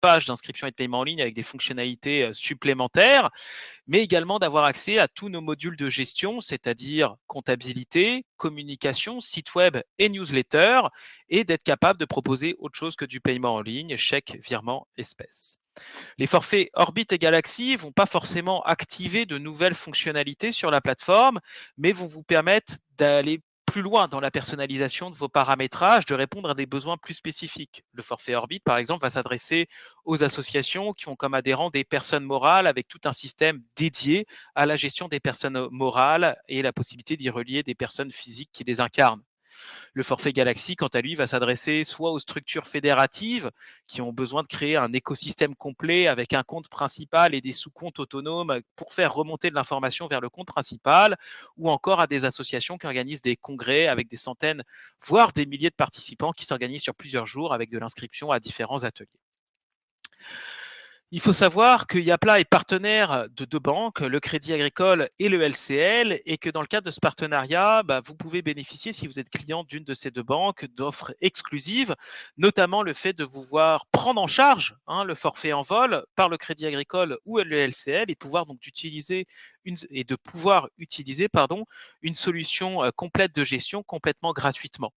pages d'inscription et de paiement en ligne avec des fonctionnalités supplémentaires, mais également d'avoir accès à tous nos modules de gestion, c'est-à-dire comptabilité, communication, site web et newsletter, et d'être capable de proposer autre chose que du paiement en ligne, chèque, virement, espèces. Les forfaits Orbit et Galaxy vont pas forcément activer de nouvelles fonctionnalités sur la plateforme, mais vont vous permettre d'aller plus loin dans la personnalisation de vos paramétrages, de répondre à des besoins plus spécifiques. Le forfait Orbit, par exemple, va s'adresser aux associations qui ont comme adhérents des personnes morales avec tout un système dédié à la gestion des personnes morales et la possibilité d'y relier des personnes physiques qui les incarnent. Le forfait Galaxy, quant à lui, va s'adresser soit aux structures fédératives qui ont besoin de créer un écosystème complet avec un compte principal et des sous-comptes autonomes pour faire remonter de l'information vers le compte principal, ou encore à des associations qui organisent des congrès avec des centaines, voire des milliers de participants qui s'organisent sur plusieurs jours avec de l'inscription à différents ateliers. Il faut savoir que Yapla est partenaire de 2 banques, le Crédit Agricole et le LCL, et que dans le cadre de ce partenariat, vous pouvez bénéficier, si vous êtes client d'une de ces 2 banques, d'offres exclusives, notamment le fait de vous voir prendre en charge le forfait en vol par le Crédit Agricole ou le LCL et de pouvoir donc utiliser une solution complète de gestion complètement gratuitement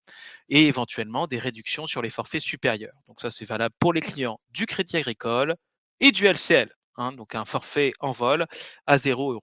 et éventuellement des réductions sur les forfaits supérieurs. Donc ça, c'est valable pour les clients du Crédit Agricole et du LCL, donc un forfait en vol à 0 €.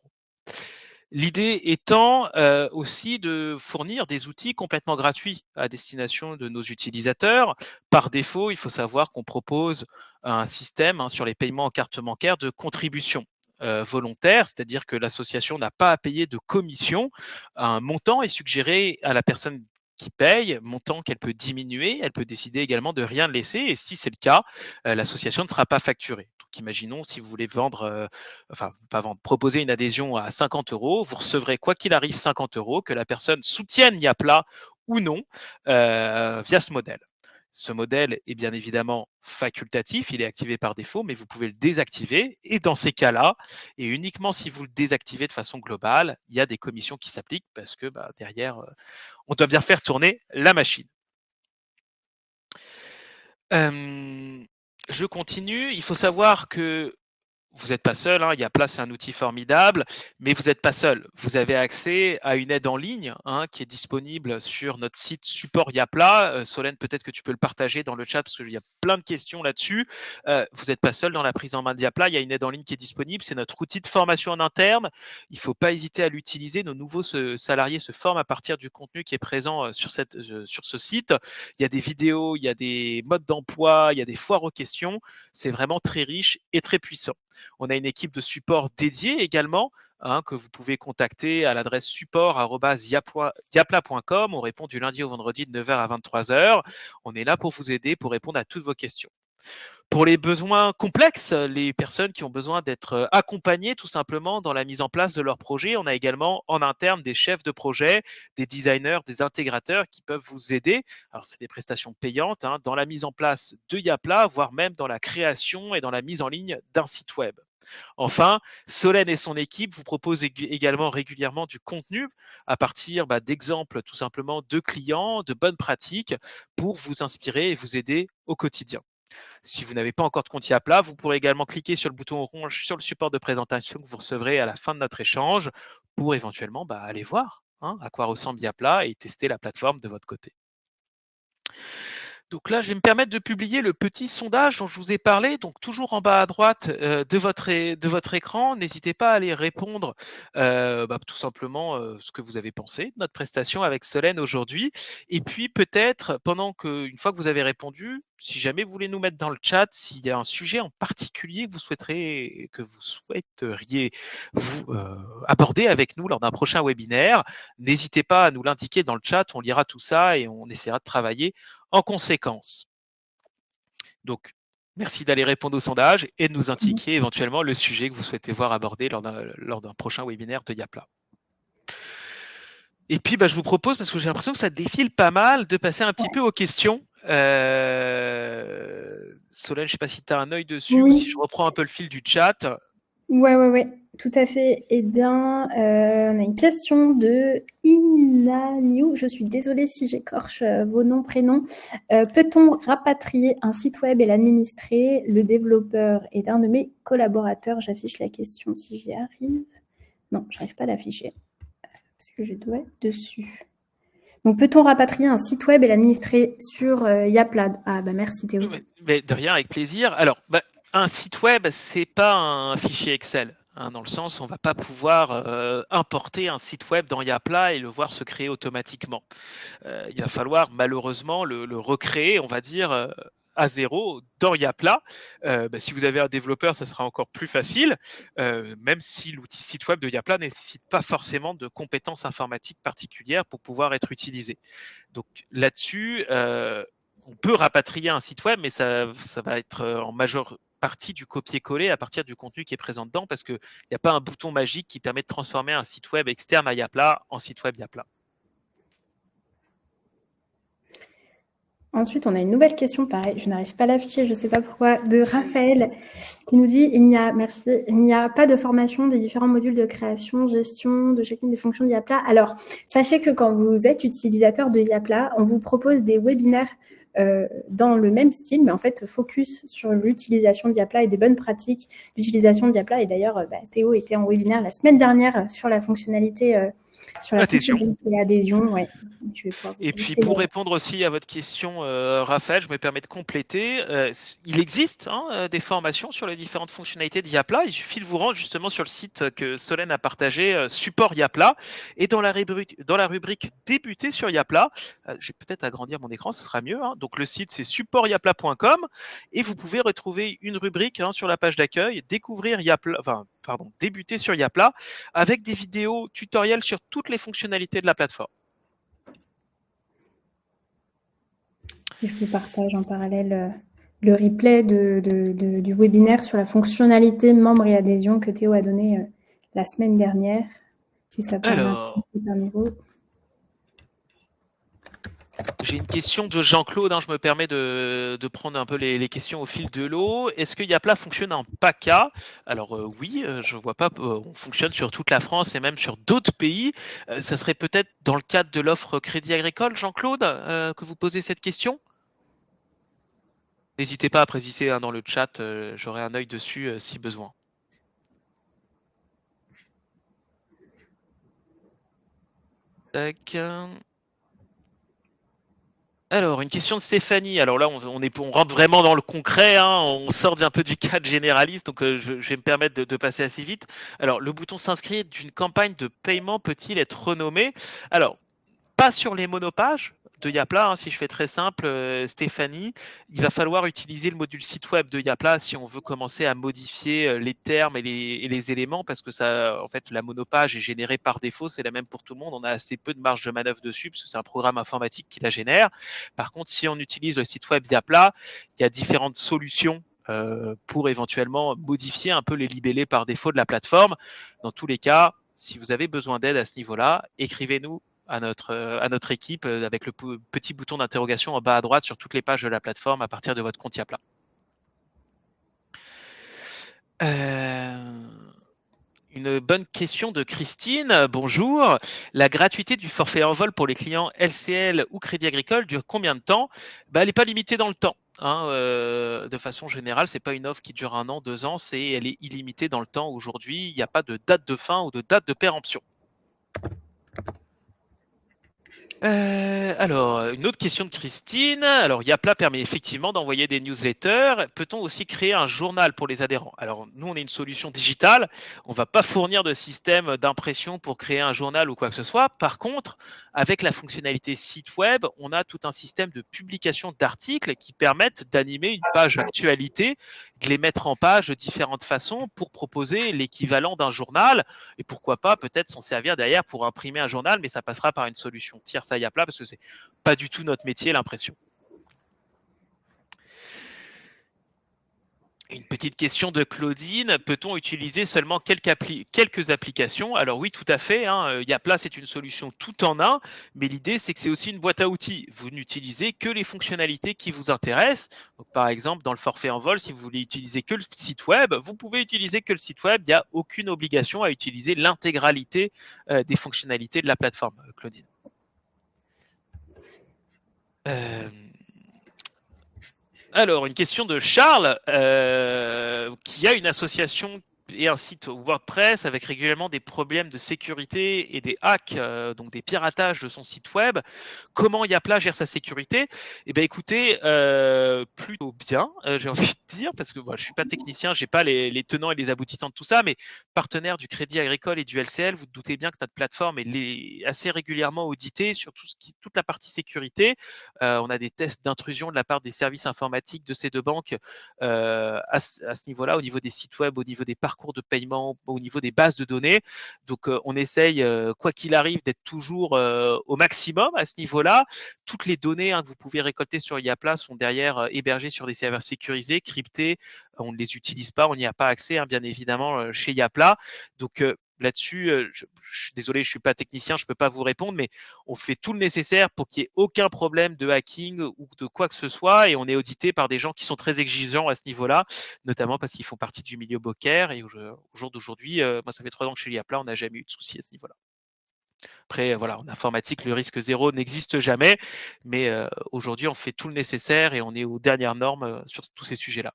L'idée étant aussi de fournir des outils complètement gratuits à destination de nos utilisateurs. Par défaut, il faut savoir qu'on propose un système sur les paiements en carte bancaire de contribution volontaire, c'est-à-dire que l'association n'a pas à payer de commission. Un montant est suggéré à la personne qui paye, montant qu'elle peut diminuer, elle peut décider également de rien laisser, et si c'est le cas, l'association ne sera pas facturée. Donc imaginons si vous voulez vendre enfin pas vendre, proposer une adhésion à 50 €, vous recevrez quoi qu'il arrive 50 €, que la personne soutienne Yapla ou non, via ce modèle. Ce modèle est bien évidemment facultatif, il est activé par défaut, mais vous pouvez le désactiver. Et dans ces cas-là, et uniquement si vous le désactivez de façon globale, il y a des commissions qui s'appliquent parce que derrière, on doit bien faire tourner la machine. Je continue. Il faut savoir que vous n'êtes pas seul, Yapla, c'est un outil formidable, mais vous n'êtes pas seul. Vous avez accès à une aide en ligne qui est disponible sur notre site support Yapla. Solène, peut-être que tu peux le partager dans le chat parce qu'il y a plein de questions là-dessus. Vous n'êtes pas seul dans la prise en main de Yapla. Il y a une aide en ligne qui est disponible. C'est notre outil de formation en interne. Il ne faut pas hésiter à l'utiliser. Nos nouveaux salariés se forment à partir du contenu qui est présent sur ce site. Il y a des vidéos, il y a des modes d'emploi, il y a des foires aux questions. C'est vraiment très riche et très puissant. On a une équipe de support dédiée également que vous pouvez contacter à l'adresse support@yapla.com. On répond du lundi au vendredi de 9 h à 23 h. On est là pour vous aider, pour répondre à toutes vos questions. Pour les besoins complexes, les personnes qui ont besoin d'être accompagnées tout simplement dans la mise en place de leur projet, on a également en interne des chefs de projet, des designers, des intégrateurs qui peuvent vous aider. Alors, c'est des prestations payantes dans la mise en place de Yapla, voire même dans la création et dans la mise en ligne d'un site web. Enfin, Solène et son équipe vous proposent également régulièrement du contenu à partir d'exemples tout simplement de clients, de bonnes pratiques pour vous inspirer et vous aider au quotidien. Si vous n'avez pas encore de compte Yapla, vous pourrez également cliquer sur le bouton orange sur le support de présentation que vous recevrez à la fin de notre échange pour éventuellement aller voir à quoi ressemble Yapla et tester la plateforme de votre côté. Donc là, je vais me permettre de publier le petit sondage dont je vous ai parlé. Donc toujours en bas à droite de votre écran, n'hésitez pas à aller répondre tout simplement ce que vous avez pensé de notre prestation avec Solène aujourd'hui. Et puis peut-être une fois que vous avez répondu, si jamais vous voulez nous mettre dans le chat, s'il y a un sujet en particulier que vous souhaiteriez vous aborder avec nous lors d'un prochain webinaire, n'hésitez pas à nous l'indiquer dans le chat. On lira tout ça et on essaiera de travailler en conséquence. Donc, merci d'aller répondre au sondage et de nous indiquer éventuellement le sujet que vous souhaitez voir abordé lors d'un prochain webinaire de Yapla. Et puis, je vous propose, parce que j'ai l'impression que ça défile pas mal, de passer un petit peu aux questions. Solène, je ne sais pas si tu as un œil dessus ou si je reprends un peu le fil du chat. Ouais, tout à fait. Eh bien, on a une question de Inaniu. Je suis désolée si j'écorche vos noms, prénoms. Peut-on rapatrier un site web et l'administrer? Le développeur est un de mes collaborateurs. J'affiche la question si j'y arrive. Non, je n'arrive pas à l'afficher parce que je dois être dessus. Donc, peut-on rapatrier un site web et l'administrer sur Yapla? Merci Théo. Mais de rien, avec plaisir. Alors, un site web, c'est pas un fichier Excel. Dans le sens, on ne va pas pouvoir importer un site web dans Yapla et le voir se créer automatiquement. Il va falloir malheureusement le recréer, on va dire, à zéro dans Yapla. Si vous avez un développeur, ce sera encore plus facile, même si l'outil site web de Yapla ne nécessite pas forcément de compétences informatiques particulières pour pouvoir être utilisé. Donc là-dessus, on peut rapatrier un site web, mais ça va être en majeure partie du copier-coller à partir du contenu qui est présent dedans, parce qu'il n'y a pas un bouton magique qui permet de transformer un site web externe à Yapla en site web Yapla. Ensuite, on a une nouvelle question, pareil, je n'arrive pas à l'afficher, je ne sais pas pourquoi, de Raphaël, qui nous dit il n'y a pas de formation des différents modules de création, gestion de chacune des fonctions de Yapla. Alors, sachez que quand vous êtes utilisateur de Yapla, on vous propose des webinaires dans le même style, mais en fait, focus sur l'utilisation de Yapla et des bonnes pratiques d'utilisation de Yapla. Et d'ailleurs, Théo était en webinaire la semaine dernière sur la fonctionnalité adhésion. Ouais. Et puis pour répondre aussi à votre question, Raphaël, je me permets de compléter. Il existe des formations sur les différentes fonctionnalités de Yapla. Il suffit de vous rendre justement sur le site que Solène a partagé, Support Yapla. Et dans la rubrique Débuter sur Yapla, je vais peut-être agrandir mon écran, ce sera mieux. Donc le site, c'est supportyapla.com. Et vous pouvez retrouver une rubrique sur la page d'accueil, découvrir Yapla, débuter sur Yapla, avec des vidéos tutoriels sur toutes les fonctionnalités de la plateforme. Je vous partage en parallèle le replay du webinaire sur la fonctionnalité membre et adhésion que Théo a donné la semaine dernière. Si ça peut un niveau. J'ai une question de Jean-Claude. Je me permets de prendre un peu les questions au fil de l'eau. Est-ce que Yapla fonctionne en PACA? Alors oui, je vois pas. On fonctionne sur toute la France et même sur d'autres pays. Ça serait peut-être dans le cadre de l'offre Crédit Agricole, Jean-Claude, que vous posez cette question? N'hésitez pas à préciser dans le chat. J'aurai un œil dessus si besoin. Tac. Alors, une question de Stéphanie. Alors là, on rentre vraiment dans le concret. On sort un peu du cadre généraliste, donc je vais me permettre de passer assez vite. Alors, le bouton s'inscrire d'une campagne de paiement peut-il être renommé? Alors, pas sur les monopages. de Yapla, hein, si je fais très simple, Stéphanie, il va falloir utiliser le module site web de Yapla si on veut commencer à modifier les termes et les éléments, parce que ça, en fait, la monopage est générée par défaut, c'est la même pour tout le monde. On a assez peu de marge de manœuvre dessus, parce que c'est un programme informatique qui la génère. Par contre, si on utilise le site web Yapla, il y a différentes solutions pour éventuellement modifier un peu les libellés par défaut de la plateforme. Dans tous les cas, si vous avez besoin d'aide à ce niveau-là, écrivez-nous à notre équipe avec le petit bouton d'interrogation en bas à droite sur toutes les pages de la plateforme à partir de votre compte Yapla. Une bonne question de Christine. Bonjour. La gratuité du forfait envol pour les clients LCL ou Crédit Agricole dure combien de temps? Elle n'est pas limitée dans le temps. Hein, de façon générale, c'est pas une offre qui dure 1 an, 2 ans, elle est illimitée dans le temps. Aujourd'hui, il n'y a pas de date de fin ou de date de péremption. Alors, une autre question de Christine. Alors, Yapla permet effectivement d'envoyer des newsletters. Peut-on aussi créer un journal pour les adhérents? Alors, nous, on est une solution digitale. On ne va pas fournir de système d'impression pour créer un journal ou quoi que ce soit. Par contre, avec la fonctionnalité site web, on a tout un système de publication d'articles qui permettent d'animer une page actualité, de les mettre en page de différentes façons pour proposer l'équivalent d'un journal. Et pourquoi pas peut-être s'en servir derrière pour imprimer un journal, mais ça passera par une solution tierce à Yapla parce que c'est pas du tout notre métier, l'impression. Une petite question de Claudine. Peut-on utiliser seulement quelques applications? Alors oui, tout à fait. Hein. Yapla, c'est une solution tout en un, mais l'idée, c'est que c'est aussi une boîte à outils. Vous n'utilisez que les fonctionnalités qui vous intéressent. Donc, par exemple, dans le forfait en vol, si vous voulez utiliser que le site web, vous pouvez utiliser que le site web. Il n'y a aucune obligation à utiliser l'intégralité des fonctionnalités de la plateforme, Claudine. Alors, une question de Charles, qui a une association et un site WordPress avec régulièrement des problèmes de sécurité et des hacks, donc des piratages de son site web. Comment Yapla gère sa sécurité? Eh bien, écoutez, plutôt bien, j'ai envie de dire, parce que je ne suis pas technicien, je n'ai pas les tenants et les aboutissants de tout ça, mais partenaire du Crédit Agricole et du LCL, vous doutez bien que notre plateforme est assez régulièrement auditée sur toute la partie sécurité. On a des tests d'intrusion de la part des services informatiques de ces deux banques à ce niveau-là, au niveau des sites web, au niveau des parcours de paiement, au niveau des bases de données. Donc, on essaye, quoi qu'il arrive, d'être toujours au maximum à ce niveau-là. Toutes les données que vous pouvez récolter sur Yapla sont derrière hébergées sur des serveurs sécurisés, cryptés. On ne les utilise pas, on n'y a pas accès, bien évidemment, chez Yapla. Donc, là-dessus, je suis désolé, je ne suis pas technicien, je ne peux pas vous répondre, mais on fait tout le nécessaire pour qu'il n'y ait aucun problème de hacking ou de quoi que ce soit, et on est audité par des gens qui sont très exigeants à ce niveau-là, notamment parce qu'ils font partie du milieu bancaire, et au jour d'aujourd'hui, moi ça fait 3 ans que je suis Yapla, on n'a jamais eu de souci à ce niveau-là. Après, voilà, en informatique, le risque zéro n'existe jamais, mais aujourd'hui, on fait tout le nécessaire et on est aux dernières normes sur tous ces sujets-là.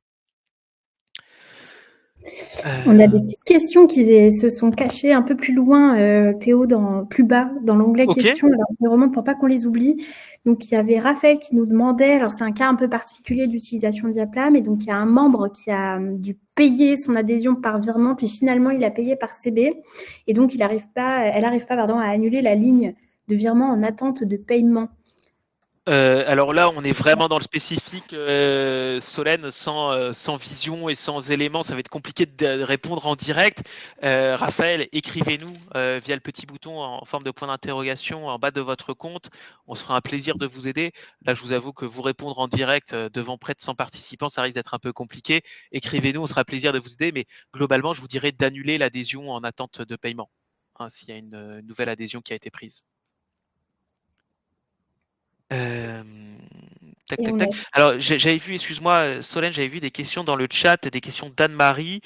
On a des petites questions qui se sont cachées un peu plus loin, Théo, plus bas, dans l'onglet questions. Alors, je remonte pour pas qu'on les oublie. Donc, il y avait Raphaël qui nous demandait, alors c'est un cas un peu particulier d'utilisation de Yapla, mais donc il y a un membre qui a dû payer son adhésion par virement, puis finalement il a payé par CB, et donc elle n'arrive pas, à annuler la ligne de virement en attente de paiement. Alors là, on est vraiment dans le spécifique, Solène, sans vision et sans éléments, ça va être compliqué de répondre en direct. Raphaël, écrivez-nous via le petit bouton en forme de point d'interrogation en bas de votre compte. On se fera un plaisir de vous aider. Là, je vous avoue que vous répondre en direct devant près de 100 participants, ça risque d'être un peu compliqué. Écrivez-nous, on sera plaisir de vous aider, mais globalement, je vous dirais d'annuler l'adhésion en attente de paiement, s'il y a une nouvelle adhésion qui a été prise. Tac. Alors, j'avais vu, excuse-moi, Solène, j'avais vu des questions dans le chat, des questions d'Anne-Marie,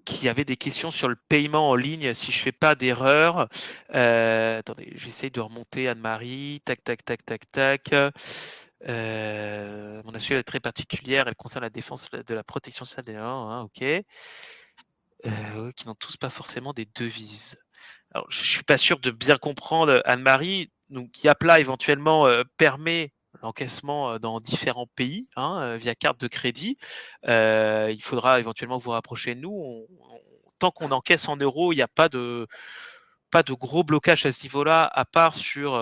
qui avait des questions sur le paiement en ligne, si je fais pas d'erreur. Attendez, j'essaye de remonter Anne-Marie. Tac. Mon assurance est très particulière, elle concerne la défense de la protection sociale des ok. Qui n'ont tous pas forcément des devises. Alors, je ne suis pas sûr de bien comprendre, Anne-Marie. Donc, Yapla éventuellement permet l'encaissement dans différents pays via carte de crédit. Il faudra éventuellement vous rapprocher de nous. Tant qu'on encaisse en euros, il n'y a pas de pas de gros blocage à ce niveau-là, à part sur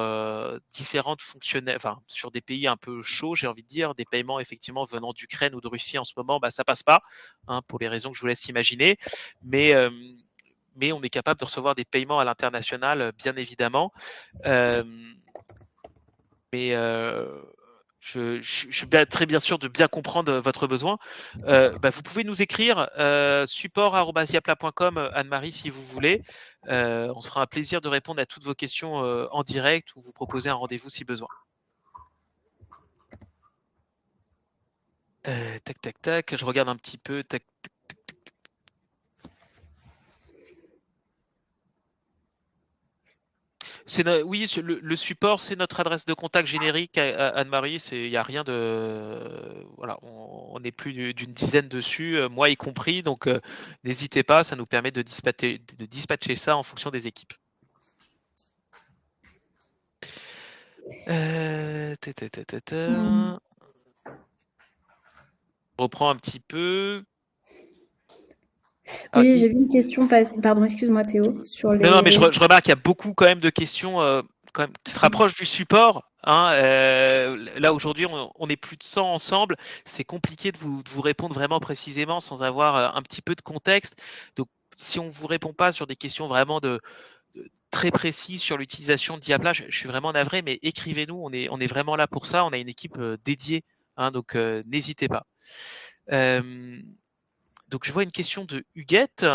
différentes fonctionnalités, enfin sur des pays un peu chauds, j'ai envie de dire, des paiements effectivement venant d'Ukraine ou de Russie en ce moment, ça passe pas, hein, pour les raisons que je vous laisse imaginer. Mais on est capable de recevoir des paiements à l'international, bien évidemment. Mais je suis très bien sûr de bien comprendre votre besoin. Vous pouvez nous écrire support@yapla.com, Anne-Marie, si vous voulez. On se fera un plaisir de répondre à toutes vos questions en direct ou vous proposer un rendez-vous si besoin. Tac, tac, tac. Je regarde un petit peu. Tac, tac, tac, tac. Oui, le support, c'est notre adresse de contact générique, Anne-Marie. Il n'y a rien de. Voilà, on est plus d'une dizaine dessus, moi y compris. Donc, n'hésitez pas, ça nous permet de dispatcher ça en fonction des équipes. Je reprends un petit peu. Oui, j'ai vu une question passer. Pardon, excuse-moi Théo. Sur les... Non, mais je remarque qu'il y a beaucoup quand même de questions quand même, qui se rapprochent du support. Hein. Là aujourd'hui, on est plus de 100 ensemble. C'est compliqué de vous répondre vraiment précisément sans avoir un petit peu de contexte. Donc, si on vous répond pas sur des questions vraiment de très précises sur l'utilisation de Diapla, je suis vraiment navré, mais écrivez-nous. On est vraiment là pour ça. On a une équipe dédiée. Hein, donc, n'hésitez pas. Donc, je vois une question de Huguette.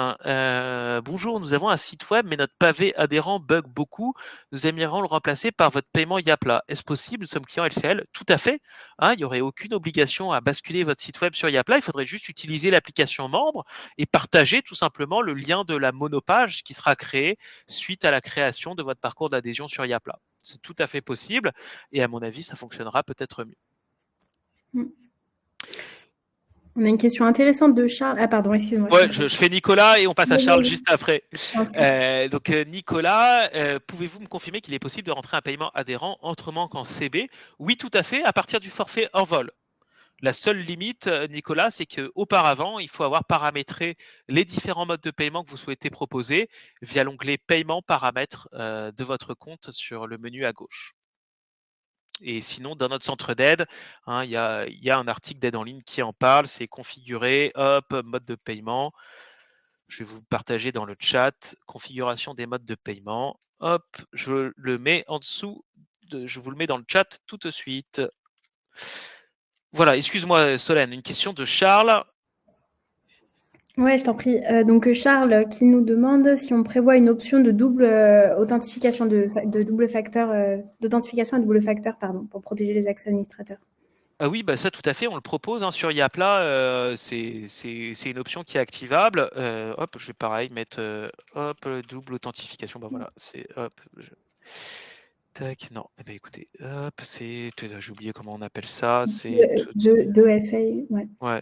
Bonjour, nous avons un site web, mais notre pavé adhérent bug beaucoup. Nous aimerions le remplacer par votre paiement Yapla. Est-ce possible? Nous sommes clients LCL. Tout à fait. Hein, il n'y aurait aucune obligation à basculer votre site web sur Yapla. Il faudrait juste utiliser l'application membre et partager tout simplement le lien de la monopage qui sera créée suite à la création de votre parcours d'adhésion sur Yapla. C'est tout à fait possible et à mon avis, ça fonctionnera peut-être mieux. On a une question intéressante de Charles. Ah pardon, excuse-moi. Ouais, je fais Nicolas et on passe à Charles juste après. Donc Nicolas, pouvez-vous me confirmer qu'il est possible de rentrer un paiement adhérent autrement qu'en CB? Oui, tout à fait, à partir du forfait hors vol. La seule limite, Nicolas, c'est qu'auparavant, il faut avoir paramétré les différents modes de paiement que vous souhaitez proposer via l'onglet Paiement paramètres de votre compte sur le menu à gauche. Et sinon, dans notre centre d'aide, hein, il y a un article d'aide en ligne qui en parle, c'est configurer, hop, mode de paiement. Je vais vous partager dans le chat, configuration des modes de paiement. Hop, je le mets en dessous, je vous le mets dans le chat tout de suite. Voilà, excuse-moi Solène, une question de Charles. Ouais, je t'en prie. Donc Charles qui nous demande si on prévoit une option de double authentification, de double facteur, d'authentification à double facteur, pardon, pour protéger les accès administrateurs. Oui, ça tout à fait, on le propose hein, sur Yapla, c'est une option qui est activable. Hop, je vais pareil mettre hop, double authentification, voilà, c'est hop. Tac, non, écoutez, hop, j'ai oublié comment on appelle ça, c'est... De FA, ouais. Ouais.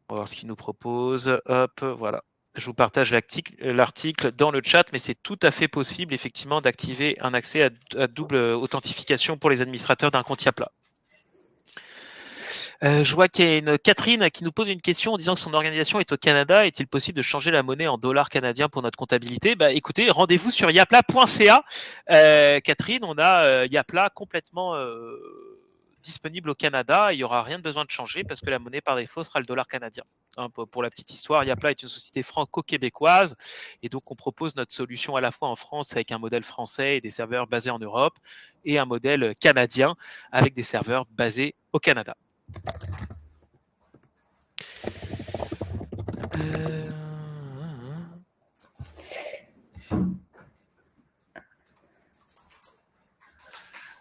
On va voir ce qu'il nous propose. Hop, voilà. Je vous partage l'article dans le chat, mais c'est tout à fait possible, effectivement, d'activer un accès à double authentification pour les administrateurs d'un compte Yapla. Je vois qu'il y a une Catherine qui nous pose une question en disant que son organisation est au Canada. Est-il possible de changer la monnaie en dollars canadiens pour notre comptabilité? Écoutez, rendez-vous sur yapla.ca. Catherine, on a Yapla complètement disponible au Canada. Il n'y aura rien de besoin de changer parce que la monnaie par défaut sera le dollar canadien. Hein, pour la petite histoire, Yapla est une société franco-québécoise et donc on propose notre solution à la fois en France avec un modèle français et des serveurs basés en Europe et un modèle canadien avec des serveurs basés au Canada.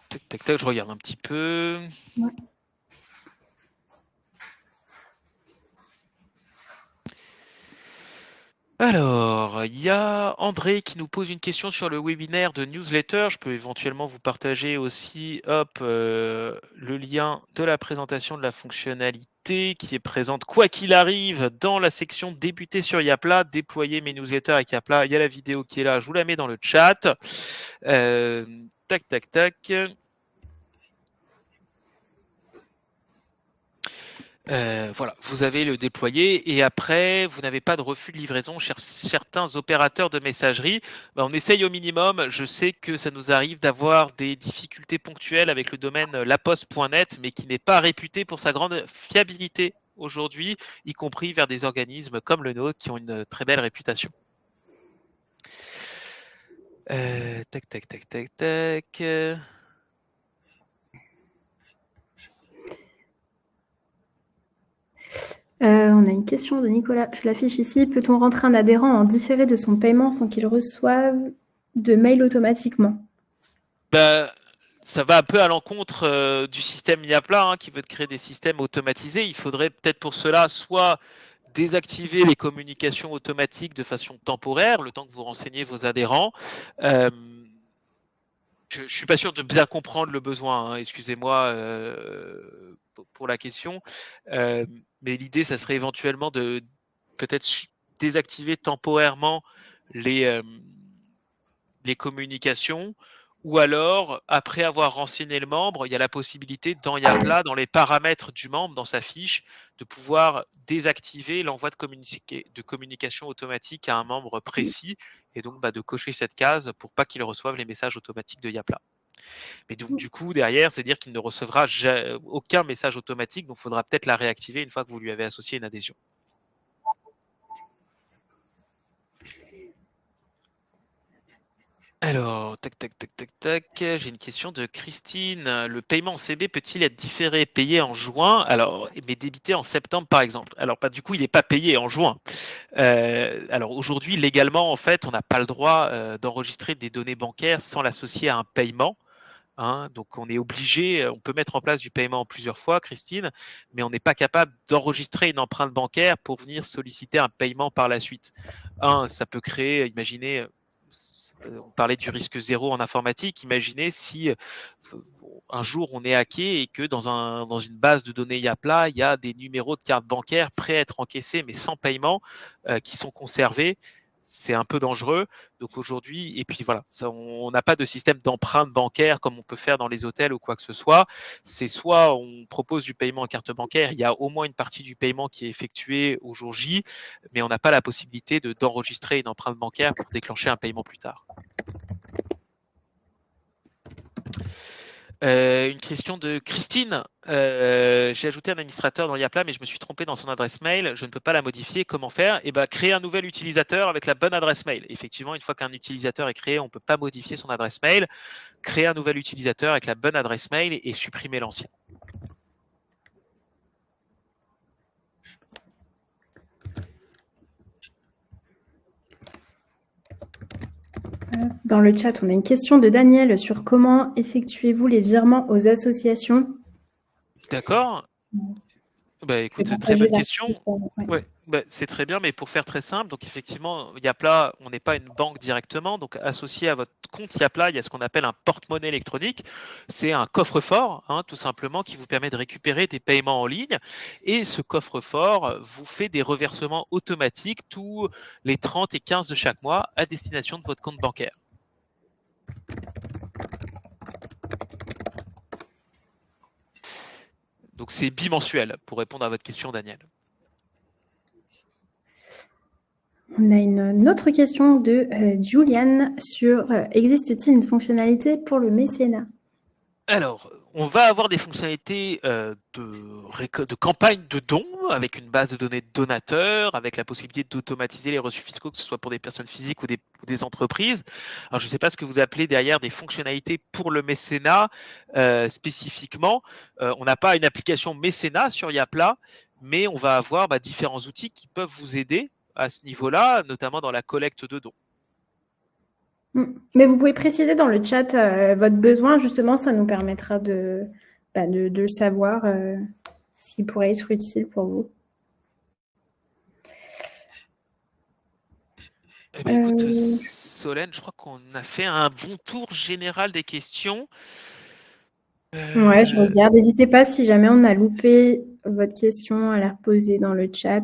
Tac, tac, tac, je regarde un petit peu. Ouais. Alors, il y a André qui nous pose une question sur le webinaire de newsletter. Je peux éventuellement vous partager aussi le lien de la présentation de la fonctionnalité qui est présente, quoi qu'il arrive, dans la section débuter sur Yapla, déployer mes newsletters avec Yapla. Il y a la vidéo qui est là, je vous la mets dans le chat. Tac, tac, tac. Voilà, vous avez le déployé et après, vous n'avez pas de refus de livraison chez certains opérateurs de messagerie. On essaye au minimum. Je sais que ça nous arrive d'avoir des difficultés ponctuelles avec le domaine laposte.net, mais qui n'est pas réputé pour sa grande fiabilité aujourd'hui, y compris vers des organismes comme le nôtre qui ont une très belle réputation. Tac, tac, tac, tac, tac. On a une question de Nicolas, je l'affiche ici. Peut-on rentrer un adhérent en différé de son paiement sans qu'il reçoive de mail automatiquement? Ça va un peu à l'encontre du système Yapla qui veut créer des systèmes automatisés. Il faudrait peut-être pour cela soit désactiver les communications automatiques de façon temporaire, le temps que vous renseignez vos adhérents. Je ne suis pas sûr de bien comprendre le besoin, excusez-moi pour la question. Mais l'idée, ça serait éventuellement de peut-être désactiver temporairement les communications, ou alors, après avoir renseigné le membre, il y a la possibilité dans Yapla, dans les paramètres du membre, dans sa fiche, de pouvoir désactiver l'envoi de communication automatique à un membre précis, et donc de cocher cette case pour pas qu'il reçoive les messages automatiques de Yapla. Mais donc, du coup, derrière, c'est-à-dire qu'il ne recevra aucun message automatique, donc il faudra peut-être la réactiver une fois que vous lui avez associé une adhésion. Alors, tac, tac, tac, tac, tac. J'ai une question de Christine. Le paiement en CB peut-il être différé, payé en juin, mais débité en septembre, par exemple? Alors, du coup, il n'est pas payé en juin. Alors, aujourd'hui, légalement, en fait, on n'a pas le droit d'enregistrer des données bancaires sans l'associer à un paiement. Donc, on est obligé, on peut mettre en place du paiement en plusieurs fois, Christine, mais on n'est pas capable d'enregistrer une empreinte bancaire pour venir solliciter un paiement par la suite. Ça peut créer, imaginez, on parlait du risque zéro en informatique. Imaginez si un jour on est hacké et que dans une base de données Yapla, il y a des numéros de carte bancaire prêts à être encaissés mais sans paiement qui sont conservés. C'est un peu dangereux. Donc aujourd'hui, et puis voilà, on n'a pas de système d'empreinte bancaire comme on peut faire dans les hôtels ou quoi que ce soit. C'est soit on propose du paiement en carte bancaire, il y a au moins une partie du paiement qui est effectuée au jour J, mais on n'a pas la possibilité d'enregistrer une empreinte bancaire pour déclencher un paiement plus tard. Une question de Christine. J'ai ajouté un administrateur dans Yapla, mais je me suis trompé dans son adresse mail. Je ne peux pas la modifier. Comment faire? Créer un nouvel utilisateur avec la bonne adresse mail. Effectivement, une fois qu'un utilisateur est créé, on ne peut pas modifier son adresse mail. Créer un nouvel utilisateur avec la bonne adresse mail et supprimer l'ancien. Dans le chat, on a une question de Daniel sur comment effectuez-vous les virements aux associations? D'accord. Écoute, très bonne question. Ouais, c'est très bien, mais pour faire très simple, donc effectivement, Yapla, on n'est pas une banque directement, donc associé à votre compte Yapla, il y a ce qu'on appelle un porte-monnaie électronique. C'est un coffre-fort, tout simplement, qui vous permet de récupérer des paiements en ligne. Et ce coffre-fort vous fait des reversements automatiques tous les 30 et 15 de chaque mois à destination de votre compte bancaire. Donc c'est bimensuel, pour répondre à votre question, Daniel. On a une autre question de Juliane sur existe-t-il une fonctionnalité pour le mécénat? Alors, on va avoir des fonctionnalités de campagne de dons avec une base de données de donateurs, avec la possibilité d'automatiser les reçus fiscaux, que ce soit pour des personnes physiques ou des entreprises. Alors, je ne sais pas ce que vous appelez derrière des fonctionnalités pour le mécénat spécifiquement. On n'a pas une application mécénat sur Yapla, mais on va avoir différents outils qui peuvent vous aider à ce niveau-là, notamment dans la collecte de dons. Mais vous pouvez préciser dans le chat votre besoin, justement, ça nous permettra de savoir ce qui pourrait être utile pour vous. Écoute, Solène, je crois qu'on a fait un bon tour général des questions. Ouais, je regarde. N'hésitez pas si jamais on a loupé votre question à la reposer dans le chat.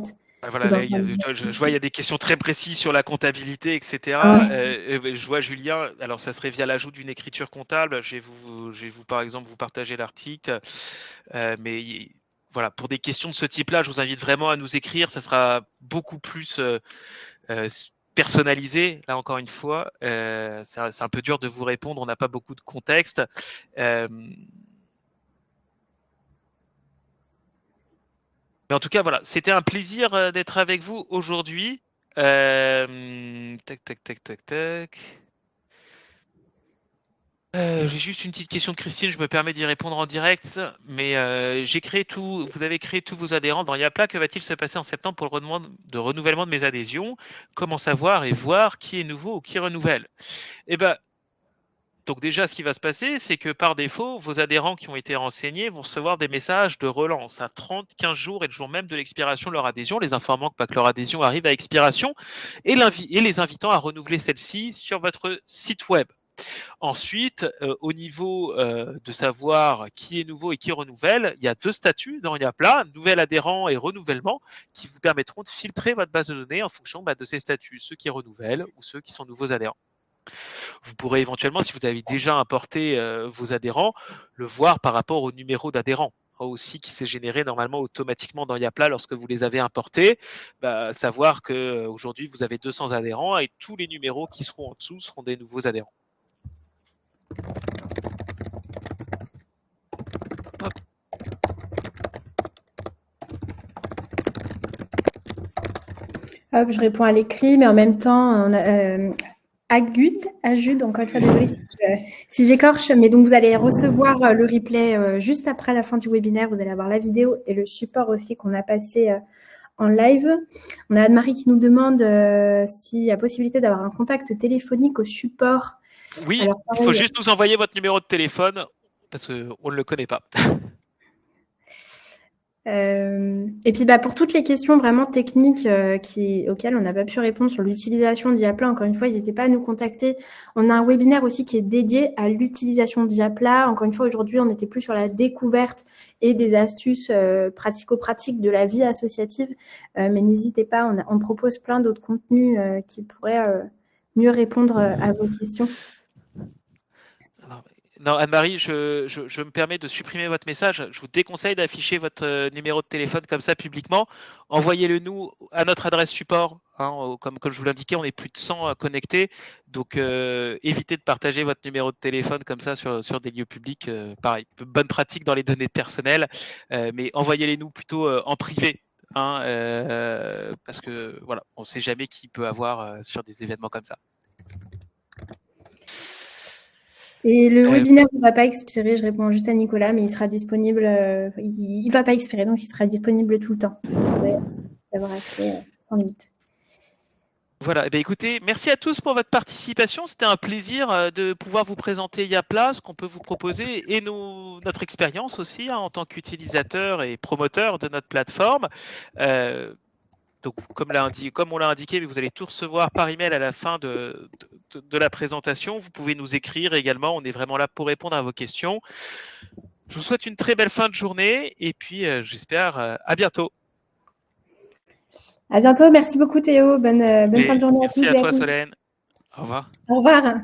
Voilà, je vois, il y a des questions très précises sur la comptabilité, etc. Je vois Julien, alors ça serait via l'ajout d'une écriture comptable. Je vais vous par exemple vous partager l'article, mais voilà, pour des questions de ce type-là, je vous invite vraiment à nous écrire. Ça sera beaucoup plus personnalisé. Là, encore une fois, c'est un peu dur de vous répondre. On n'a pas beaucoup de contexte. Mais en tout cas, voilà, c'était un plaisir d'être avec vous aujourd'hui. Tac, tac, tac, tac, tac. J'ai juste une petite question de Christine, je me permets d'y répondre en direct, mais vous avez créé tous vos adhérents dans Yapla. Que va-t-il se passer en septembre pour le renouvellement de mes adhésions? Comment savoir et voir qui est nouveau ou qui renouvelle? Eh ben, donc déjà, ce qui va se passer, c'est que par défaut, vos adhérents qui ont été renseignés vont recevoir des messages de relance à 30, 15 jours et le jour même de l'expiration de leur adhésion, les informant que leur adhésion arrive à expiration et les invitant à renouveler celle-ci sur votre site web. Ensuite, au niveau de savoir qui est nouveau et qui renouvelle, il y a 2 statuts dans Yapla, nouvel adhérent et renouvellement, qui vous permettront de filtrer votre base de données en fonction de ces statuts, ceux qui renouvellent ou ceux qui sont nouveaux adhérents. Vous pourrez éventuellement, si vous avez déjà importé vos adhérents, le voir par rapport au numéro d'adhérent aussi qui s'est généré normalement automatiquement dans Yapla lorsque vous les avez importés. Savoir qu'aujourd'hui vous avez 200 adhérents et tous les numéros qui seront en dessous seront des nouveaux adhérents. Hop. Hop, je réponds à l'écrit, mais en même temps, on a, Ajude, encore une fois, désolée si j'écorche, mais donc vous allez recevoir le replay juste après la fin du webinaire. Vous allez avoir la vidéo et le support aussi qu'on a passé en live. On a Anne-Marie qui nous demande s'il y a possibilité d'avoir un contact téléphonique au support. Oui, alors, il faut juste nous envoyer votre numéro de téléphone parce qu'on ne le connaît pas. Et puis pour toutes les questions vraiment techniques auxquelles on n'a pas pu répondre sur l'utilisation d'Yapla, encore une fois, n'hésitez pas à nous contacter. On a un webinaire aussi qui est dédié à l'utilisation d'Yapla. Encore une fois, aujourd'hui, on n'était plus sur la découverte et des astuces pratico-pratiques de la vie associative, mais n'hésitez pas, on propose plein d'autres contenus qui pourraient mieux répondre à vos questions. Non, Anne-Marie, je me permets de supprimer votre message. Je vous déconseille d'afficher votre numéro de téléphone comme ça publiquement. Envoyez-le nous à notre adresse support. Comme je vous l'indiquais, on est plus de 100 connectés. Donc, évitez de partager votre numéro de téléphone comme ça sur des lieux publics. Pareil, bonne pratique dans les données personnelles. Mais envoyez-les nous plutôt en privé. Parce que voilà, on ne sait jamais qui peut avoir sur des événements comme ça. Et le webinaire ne va pas expirer, je réponds juste à Nicolas, mais il sera disponible, il ne va pas expirer, donc il sera disponible tout le temps. Vous pourrez avoir accès sans limite. Voilà, écoutez, merci à tous pour votre participation. C'était un plaisir de pouvoir vous présenter Yapla, ce qu'on peut vous proposer et notre expérience aussi en tant qu'utilisateur et promoteur de notre plateforme. Donc, comme on l'a indiqué, vous allez tout recevoir par email à la fin de la présentation. Vous pouvez nous écrire également. On est vraiment là pour répondre à vos questions. Je vous souhaite une très belle fin de journée et puis j'espère à bientôt. À bientôt. Merci beaucoup Théo. Bonne fin de journée à tous. Merci à toi Solène. Au revoir. Au revoir.